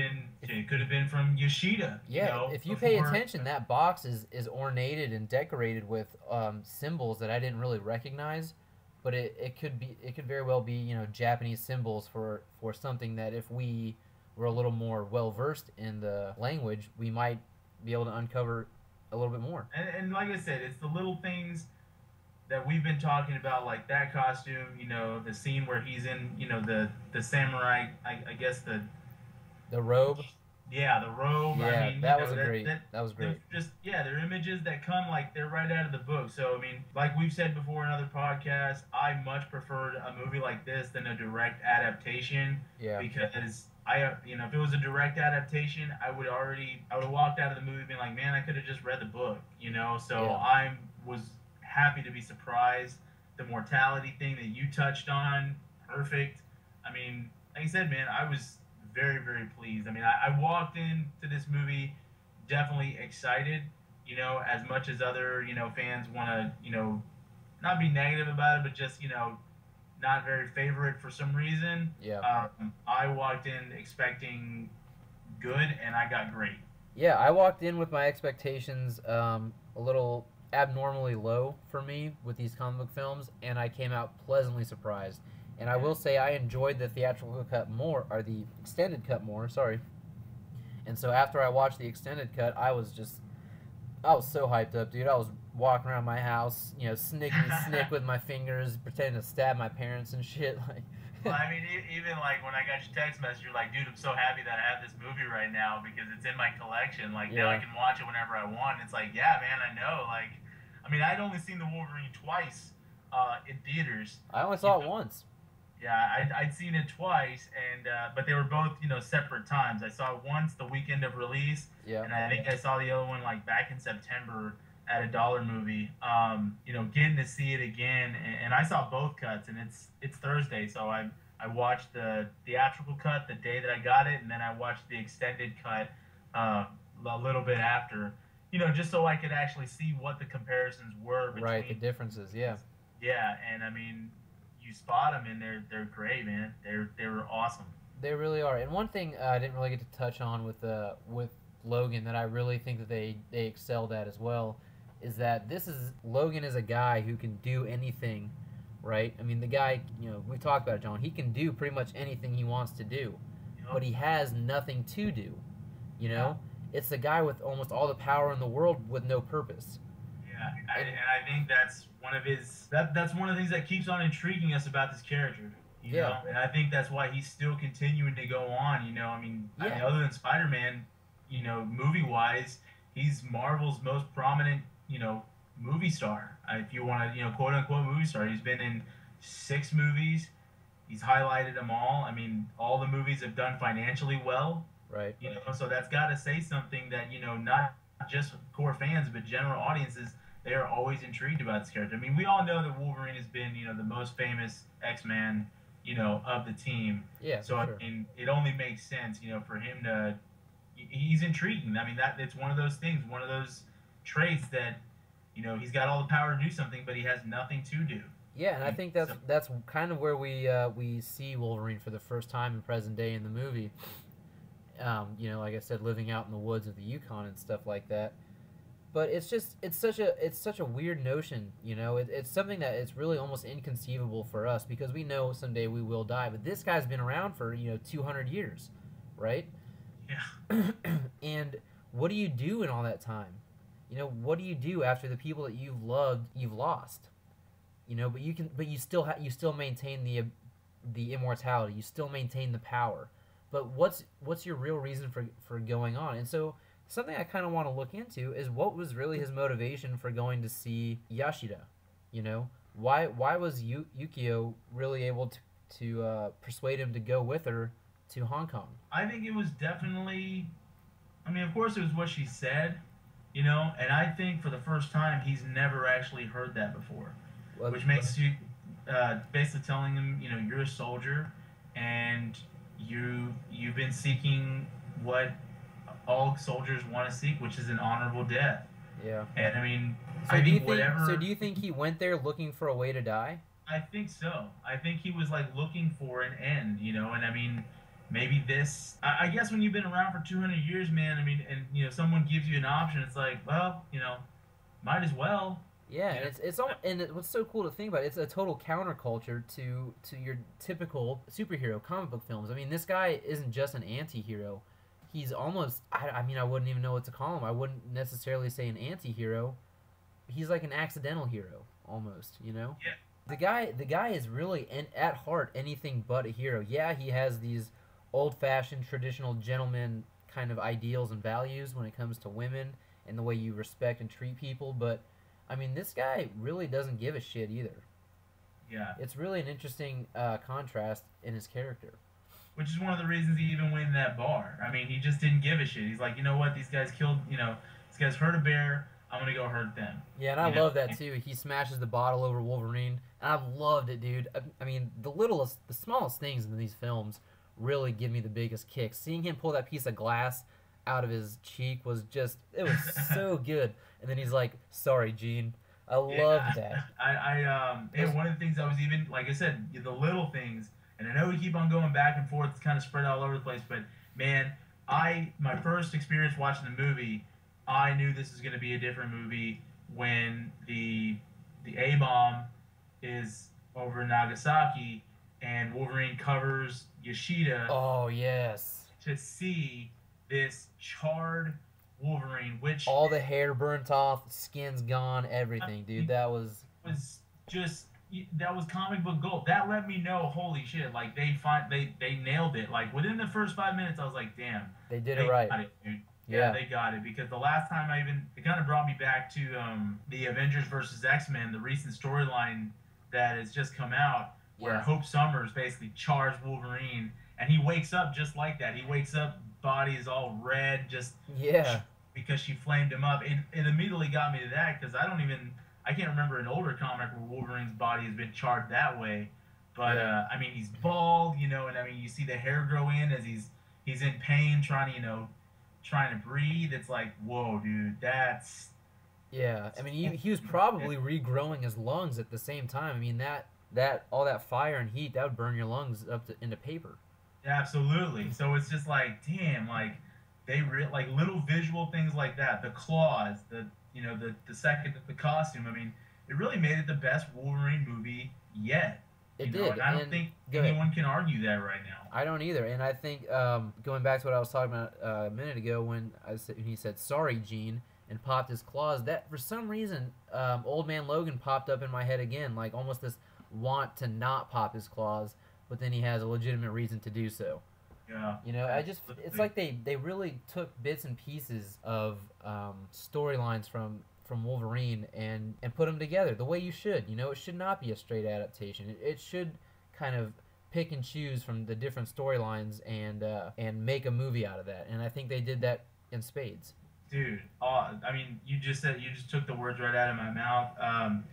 Speaker 2: been from Yoshida.
Speaker 1: Yeah, if you pay attention, that box is ornated and decorated with symbols that I didn't really recognize, but it could very well be Japanese symbols for something that if we were a little more well versed in the language, we might be able to uncover a little bit more.
Speaker 2: And like I said, it's the little things that we've been talking about, like that costume. The scene where he's in, the samurai. I guess
Speaker 1: The robe.
Speaker 2: yeah, the robe.
Speaker 1: Yeah,
Speaker 2: I mean,
Speaker 1: that was that was great.
Speaker 2: they're images that come like they're right out of the book. So I mean, like we've said before in other podcasts, I much preferred a movie like this than a direct adaptation.
Speaker 1: Yeah.
Speaker 2: Because if it was a direct adaptation, I would have walked out of the movie being like, man, I could have just read the book. So
Speaker 1: Yeah.
Speaker 2: I was happy to be surprised. The mortality thing that you touched on, perfect. I mean, like I said, man, I was very, very pleased. I mean, I walked into this movie definitely excited, as much as other, fans want to, not be negative about it, but just, not very favorite for some reason.
Speaker 1: Yeah.
Speaker 2: I walked in expecting good, and I got great.
Speaker 1: Yeah, I walked in with my expectations a little abnormally low for me with these comic book films, and I came out pleasantly surprised. And I will say I enjoyed the theatrical cut more, or the extended cut more, sorry. And so after I watched the extended cut, I was so hyped up, dude. I was walking around my house, snick with my fingers, pretending to stab my parents and shit. Like,
Speaker 2: Well, I mean, even like when I got your text message, you're like, dude, I'm so happy that I have this movie right now because it's in my collection. Like, now I
Speaker 1: yeah,
Speaker 2: can watch it whenever I want. It's like, yeah, man, I know. Like, I mean, I'd only seen the Wolverine twice in theaters.
Speaker 1: I only
Speaker 2: You
Speaker 1: saw it
Speaker 2: know,
Speaker 1: once.
Speaker 2: yeah, I'd seen it twice, and but they were both, separate times. I saw it once the weekend of release,
Speaker 1: Yeah,
Speaker 2: and I think I saw the other one like back in September at a dollar movie. Getting to see it again, and I saw both cuts, and it's Thursday, so I watched the theatrical cut the day that I got it, and then I watched the extended cut a little bit after. Just so I could actually see what the comparisons were
Speaker 1: right. The
Speaker 2: between.
Speaker 1: differences. Yeah,
Speaker 2: Yeah, and I mean, you spot them, and they're great, man. They were awesome.
Speaker 1: they really are. And one thing I didn't really get to touch on with Logan that I really think that they excelled at as well is that Logan is a guy who can do anything right? I mean, the guy, we talked about it, John. He can do pretty much anything he wants to do, but
Speaker 2: Yep.
Speaker 1: he has nothing to do. You
Speaker 2: Yeah.
Speaker 1: know, it's the guy with almost all the power in the world with no purpose.
Speaker 2: Yeah,
Speaker 1: And
Speaker 2: and I think that's one of his that's one of the things that keeps on intriguing us about this character.
Speaker 1: yeah,
Speaker 2: And I think that's why he's still continuing to go on. I mean,
Speaker 1: yeah,
Speaker 2: other than Spider-Man, movie wise, he's Marvel's most prominent, movie star. If you want to, quote unquote movie star, he's been in 6 movies. He's highlighted them all. I mean, all the movies have done financially well.
Speaker 1: right.
Speaker 2: So that's got to say something that not just core fans but general audiences, they are always intrigued about this character. I mean, we all know that Wolverine has been the most famous X-Man of the team.
Speaker 1: Yeah,
Speaker 2: So
Speaker 1: for sure.
Speaker 2: I mean, it only makes sense for him to. He's intriguing. I mean, that it's one of those things, one of those traits that he's got all the power to do something, but he has nothing to do.
Speaker 1: Yeah, and I think
Speaker 2: So
Speaker 1: that's kind of where we see Wolverine for the first time in present day in the movie. Like I said, living out in the woods of the Yukon and stuff like that. But it's such a weird notion. It's something that it's really almost inconceivable for us because we know someday we will die. But this guy's been around for 200 years, right?
Speaker 2: yeah,
Speaker 1: And what do you do in all that time? What do you do after the people that you've loved you've lost? But you still maintain the immortality. You still maintain the power. But what's your real reason for going on? And so something I kind of want to look into is what was really his motivation for going to see Yashida. Why was Yukio really able to persuade him to go with her to Hong Kong?
Speaker 2: I think it was definitely. I mean, of course, it was what she said, and I think for the first time he's never actually heard that before,
Speaker 1: Well,
Speaker 2: which makes you basically telling him, you're a soldier, and you've been seeking what all soldiers want to seek, which is an honorable death.
Speaker 1: yeah.
Speaker 2: And I mean,
Speaker 1: So
Speaker 2: I
Speaker 1: do you
Speaker 2: think
Speaker 1: think
Speaker 2: whatever.
Speaker 1: so do you think he went there looking for a way to die?
Speaker 2: I think so. I think he was like looking for an end, and I mean, maybe this. I guess when you've been around for 200 years, man. I mean, and someone gives you an option, it's like, well, might as well.
Speaker 1: Yeah,
Speaker 2: You
Speaker 1: and
Speaker 2: know,
Speaker 1: what's so cool to think about, it's a total counterculture to your typical superhero comic book films. I mean, this guy isn't just an anti-hero. He's almost I mean, I wouldn't even know what to call him. I wouldn't necessarily say an anti-hero. He's like an accidental hero almost.
Speaker 2: Yeah.
Speaker 1: The guy is really at heart anything but a hero. Yeah, he has these old-fashioned traditional gentleman kind of ideals and values when it comes to women and the way you respect and treat people, but I mean, this guy really doesn't give a shit either.
Speaker 2: Yeah.
Speaker 1: It's really an interesting contrast in his character.
Speaker 2: Which is one of the reasons he even went in that bar. I mean, he just didn't give a shit. He's like, you know what? These guys killed. These guys hurt a bear. I'm gonna go hurt them.
Speaker 1: Yeah, and I
Speaker 2: You know.
Speaker 1: love that too. He smashes the bottle over Wolverine, and I've loved it, dude. I mean, the smallest things in these films really give me the biggest kicks. Seeing him pull that piece of glass out of his cheek it was so good. And then he's like, "Sorry, Gene." I love
Speaker 2: Yeah,
Speaker 1: that.
Speaker 2: one of the things I was even, like I said, the little things, and I know we keep on going back and forth, it's kind of spread all over the place, but man, my first experience watching the movie, I knew this was going to be a different movie when the A bomb is over Nagasaki and Wolverine covers Yoshida
Speaker 1: Oh yes.
Speaker 2: to see this charred Wolverine, which
Speaker 1: All the hair burnt off, skin's gone, everything, dude. That was
Speaker 2: was just that was comic book gold. That let me know, holy shit! Like they nailed it. Like within the first 5 minutes, I was like, damn,
Speaker 1: they did
Speaker 2: they
Speaker 1: it right.
Speaker 2: got it, dude.
Speaker 1: Yeah.
Speaker 2: They got it because the last time it kind of brought me back to the Avengers versus X-Men, the recent storyline that has just come out, where
Speaker 1: Yeah.
Speaker 2: Hope Summers basically charged Wolverine, and he wakes up just like that. He wakes up, body is all red, just
Speaker 1: Yeah.
Speaker 2: because she flamed him up. It immediately got me to that because I can't remember an older comic where Wolverine's body has been charred that way. But
Speaker 1: Yeah.
Speaker 2: I mean, he's bald, and I mean, you see the hair grow in as he's in pain, trying to breathe. It's like, whoa, dude, that's
Speaker 1: Yeah. I mean, he was probably regrowing his lungs at the same time. I mean, that all that fire and heat that would burn your lungs into paper.
Speaker 2: absolutely. So it's just like, damn, like like little visual things like that, the claws, the second the costume. I mean, it really made it the best Wolverine movie yet.
Speaker 1: It did,
Speaker 2: And I don't
Speaker 1: and
Speaker 2: think
Speaker 1: go ahead.
Speaker 2: anyone can argue that right now.
Speaker 1: I don't either, and I think going back to what I was talking about a minute ago when he said "Sorry, Gene" and popped his claws. That for some reason, Old Man Logan popped up in my head again, like almost this want to not pop his claws, but then he has a legitimate reason to do so.
Speaker 2: Yeah.
Speaker 1: You know, it's like they really took bits and pieces of storylines from Wolverine and put them together the way you should. You know, it should not be a straight adaptation. It should kind of pick and choose from the different storylines and make a movie out of that. And I think they did that in spades.
Speaker 2: Dude, I mean, you just took the words right out of my mouth.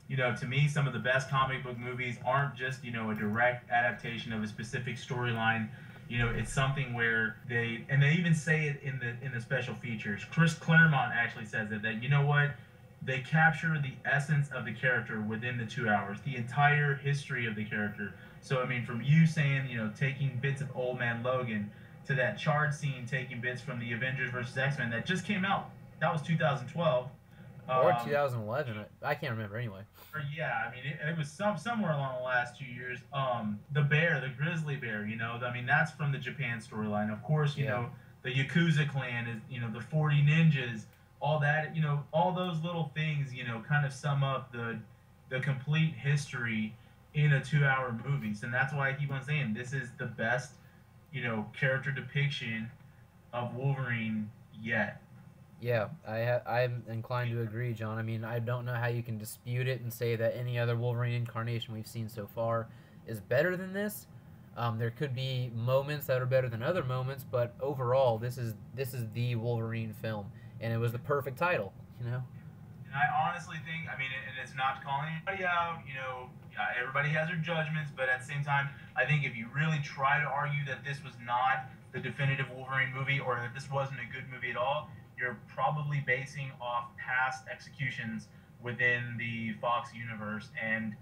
Speaker 2: You know, to me, some of the best comic book movies aren't just, you know, a direct adaptation of a specific storyline. You know, it's something where they even say it in the special features. Chris Claremont actually says that you know what, they capture the essence of the character within the 2 hours, the entire history of the character. So I mean, from you saying, you know, taking bits of Old Man Logan to that charge scene, taking bits from the Avengers versus X-Men that just came out. That was 2012.
Speaker 1: Or 2011. I can't remember anyway.
Speaker 2: Yeah, I mean, it was somewhere along the last 2 years. The bear, the grizzly bear, you know, I mean, that's from the Japan storyline. Of course, you know, the Yakuza clan is, you know, the 40 ninjas, all that, you know, all those little things, you know, kind of sum up the complete history in a 2-hour movie. And that's why I keep on saying this is the best, you know, character depiction of Wolverine yet.
Speaker 1: Yeah, I'm inclined to agree, John. I mean, I don't know how you can dispute it and say that any other Wolverine incarnation we've seen so far is better than this. There could be moments that are better than other moments, but overall, this is the Wolverine film, and it was the perfect title, you know.
Speaker 2: And I honestly think, I mean, and it's not calling anybody out, you know, everybody has their judgments, but at the same time, I think if you really try to argue that this was not the definitive Wolverine movie or that this wasn't a good movie at all, you're probably basing off past executions within the Fox universe. And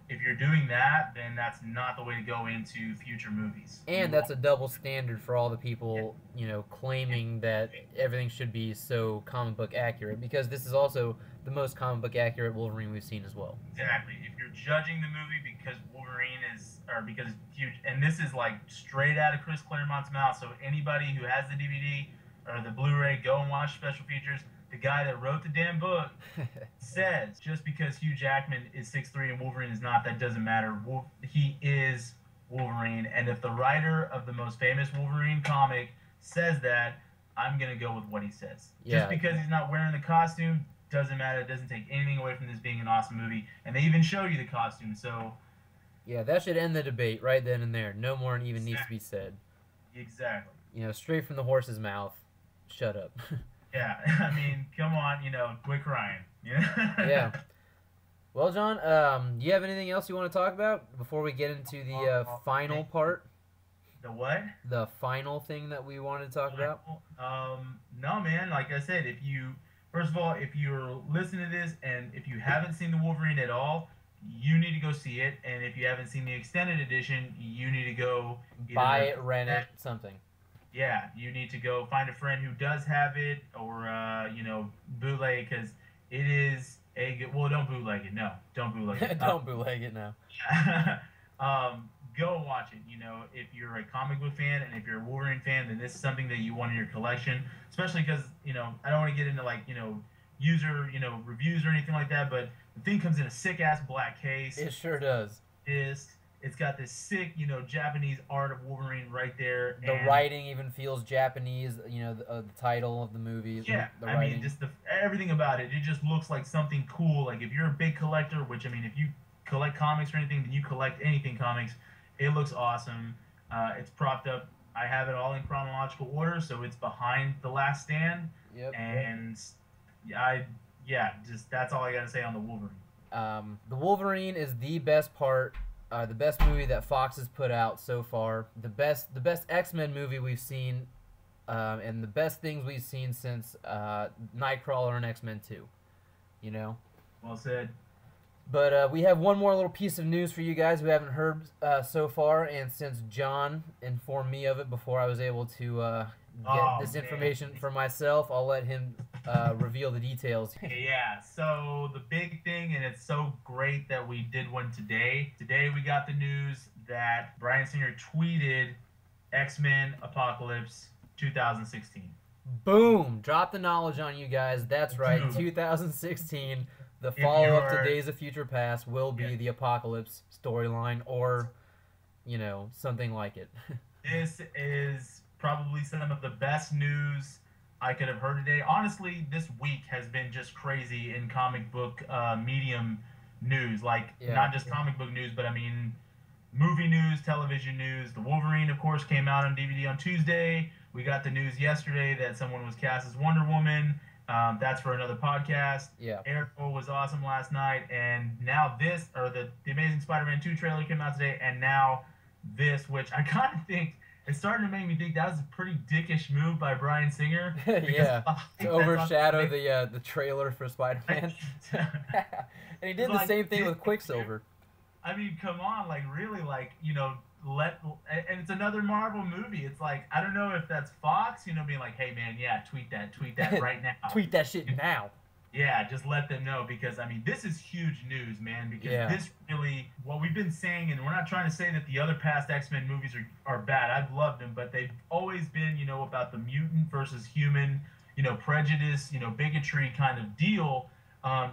Speaker 2: if you're doing that, then that's not the way to go into future movies.
Speaker 1: And that's a double standard for all the people, you know, claiming that everything should be so comic book accurate, because this is also the most comic book accurate Wolverine we've seen as well.
Speaker 2: Exactly. If you're judging the movie because Wolverine is, or because it's huge, and this is like straight out of Chris Claremont's mouth, so anybody who has the DVD or the Blu Ray, go and watch special features. The guy that wrote the damn book says just because Hugh Jackman is 6'3" and Wolverine is not, that doesn't matter. He is Wolverine. And if the writer of the most famous Wolverine comic says that, I'm going to go with what he says.
Speaker 1: Yeah.
Speaker 2: Just because he's not wearing the costume doesn't matter. It doesn't take anything away from this being an awesome movie. And they even show you the costume. So,
Speaker 1: yeah, that should end the debate right then and there. No more even needs to be said.
Speaker 2: Exactly.
Speaker 1: You know, straight from the horse's mouth. Shut up.
Speaker 2: Yeah, I mean, come on, you know, quit crying. Yeah.
Speaker 1: Yeah. Well, John, do you have anything else you want to talk about before we get into the final part?
Speaker 2: The what?
Speaker 1: The final thing that we wanted to talk about?
Speaker 2: No, man. Like I said, first of all, if you're listening to this and if you haven't seen the Wolverine at all, you need to go see it. And if you haven't seen the extended edition, you need to go
Speaker 1: buy it, rent it, something.
Speaker 2: Yeah, you need to go find a friend who does have it, or you know, bootleg, because it is a good. Well, don't bootleg it. No, don't bootleg it.
Speaker 1: Don't bootleg it now.
Speaker 2: Go watch it. You know, if you're a comic book fan and if you're a Wolverine fan, then this is something that you want in your collection. Especially because, you know, I don't want to get into like, you know, user, you know, reviews or anything like that, but the thing comes in a sick ass black case.
Speaker 1: It sure does.
Speaker 2: It's got this sick, you know, Japanese art of Wolverine right there.
Speaker 1: The writing even feels Japanese, you know, the title of the movie.
Speaker 2: Yeah,
Speaker 1: the
Speaker 2: I mean, just everything about it. It just looks like something cool. Like, if you're a big collector, which, I mean, if you collect comics or anything, then you collect anything comics. It looks awesome. It's propped up. I have it all in chronological order, so it's behind The Last Stand.
Speaker 1: Yep.
Speaker 2: And, just that's all I got to say on the Wolverine.
Speaker 1: The Wolverine is the best part. The best movie that Fox has put out so far. The best X-Men movie we've seen, and the best things we've seen since Nightcrawler and X-Men 2. You know?
Speaker 2: Well said.
Speaker 1: But we have one more little piece of news for you guys who haven't heard so far, and since John informed me of it before I was able to get this information for myself, I'll let him reveal the details.
Speaker 2: Yeah, so the big thing, and it's so great that we did one today. Today we got the news that Bryan Singer tweeted X-Men Apocalypse 2016.
Speaker 1: Boom! Drop the knowledge on you guys. That's right.
Speaker 2: Dude.
Speaker 1: 2016, the follow-up to
Speaker 2: you're-
Speaker 1: Days of Future Past will be
Speaker 2: Yeah.
Speaker 1: the Apocalypse storyline, or, you know, something like it.
Speaker 2: This is probably some of the best news I could have heard today. Honestly, this week has been just crazy in comic book medium news. Like,
Speaker 1: Yeah.
Speaker 2: not just comic book news, but I mean, movie news, television news. The Wolverine, of course, came out on DVD on Tuesday. We got the news yesterday that someone was cast as Wonder Woman. That's for another podcast.
Speaker 1: Yeah.
Speaker 2: Airport was awesome last night. And now this, or the Amazing Spider-Man 2 trailer came out today. And now this, which I kind of think it's starting to make me think that was a pretty dickish move by Bryan Singer.
Speaker 1: Yeah. To overshadow the trailer for Spider-Man. And he did the
Speaker 2: Like,
Speaker 1: same thing with Quicksilver.
Speaker 2: I mean, come on, like really, like, you know, and it's another Marvel movie. It's like, I don't know if that's Fox, you know, being like, hey man, yeah, tweet that right now.
Speaker 1: Tweet that shit now.
Speaker 2: Yeah, just let them know, because I mean, this is huge news, man, because this really, what we've been saying, and we're not trying to say that the other past X-Men movies are bad. I've loved them, but they've always been, you know, about the mutant versus human, you know, prejudice, you know, bigotry kind of deal.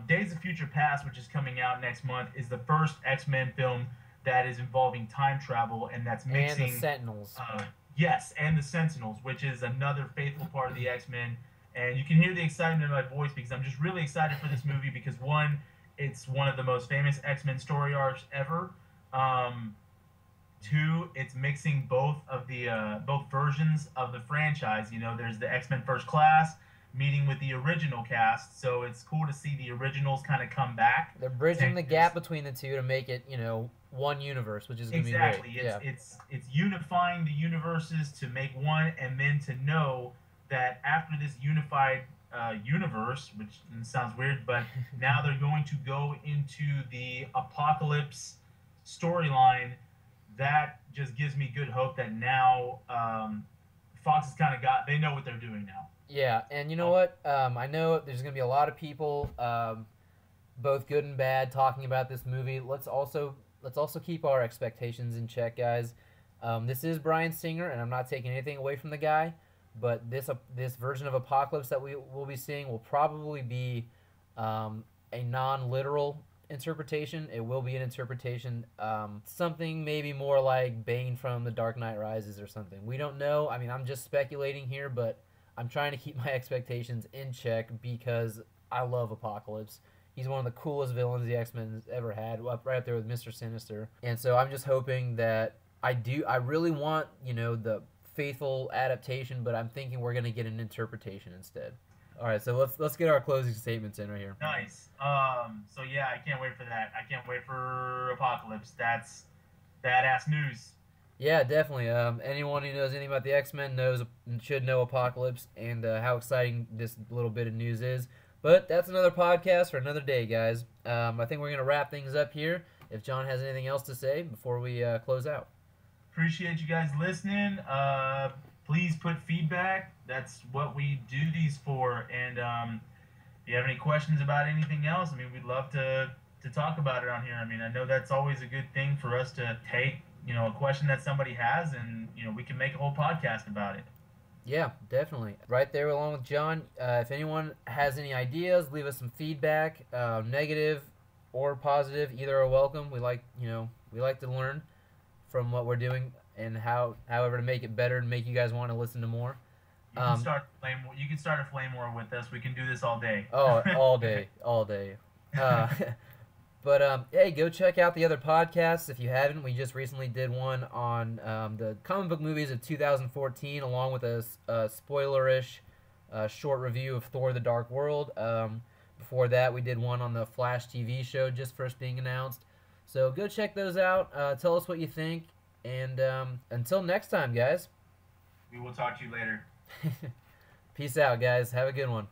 Speaker 2: Days of Future Past, which is coming out next month, is the first X-Men film that is involving time travel, and that's mixing...
Speaker 1: And the Sentinels.
Speaker 2: Yes, and the Sentinels, which is another faithful part of the X-Men. And you can hear the excitement in my voice because I'm just really excited for this movie because, one, it's one of the most famous X-Men story arcs ever. Two, it's mixing both versions of the franchise. You know, there's the X-Men First Class meeting with the original cast, so it's cool to see the originals kind of come back.
Speaker 1: They're bridging the gap between the two to make it, you know, one universe, which is going to be great.
Speaker 2: Exactly. It's unifying the universes to make one, and then to know that after this unified universe, which sounds weird, but now they're going to go into the Apocalypse storyline. That just gives me good hope that now Fox has kind of they know what they're doing now.
Speaker 1: Yeah, and you know what? I know there's going to be a lot of people, both good and bad, talking about this movie. Let's also keep our expectations in check, guys. This is Bryan Singer, and I'm not taking anything away from the guy, but this version of Apocalypse that we will be seeing will probably be a non-literal interpretation. It will be an interpretation, something maybe more like Bane from The Dark Knight Rises or something. We don't know. I mean, I'm just speculating here, but I'm trying to keep my expectations in check because I love Apocalypse. He's one of the coolest villains the X-Men has ever had, right up there with Mr. Sinister. And so I'm just hoping that I really want, you know, the faithful adaptation, but I'm thinking we're going to get an interpretation instead. All right, so let's get our closing statements in right here.
Speaker 2: Nice. So yeah, I can't wait for that. I can't wait for Apocalypse. That's badass news.
Speaker 1: Yeah, definitely. Anyone who knows anything about the X-Men should know Apocalypse and how exciting this little bit of news is. But that's another podcast for another day, guys. I think we're going to wrap things up here. If John has anything else to say before we close out.
Speaker 2: Appreciate you guys listening. Please put feedback. That's what we do these for. And if you have any questions about anything else, I mean, we'd love to talk about it on here. I mean, I know that's always a good thing for us to take, you know, a question that somebody has, and, you know, we can make a whole podcast about it.
Speaker 1: Yeah, definitely. Right there along with John. If anyone has any ideas, leave us some feedback, negative or positive. Either are welcome. We like to learn from what we're doing and however to make it better and make you guys want to listen to more.
Speaker 2: You can start a flame war with us. We can do this all day.
Speaker 1: Oh, all day. But hey, go check out the other podcasts if you haven't. We just recently did one on the comic book movies of 2014, along with a spoilerish short review of Thor: The Dark World. Before that, we did one on the Flash TV show just first being announced. So go check those out. Tell us what you think. And until next time, guys.
Speaker 2: We will talk to you later.
Speaker 1: Peace out, guys. Have a good one.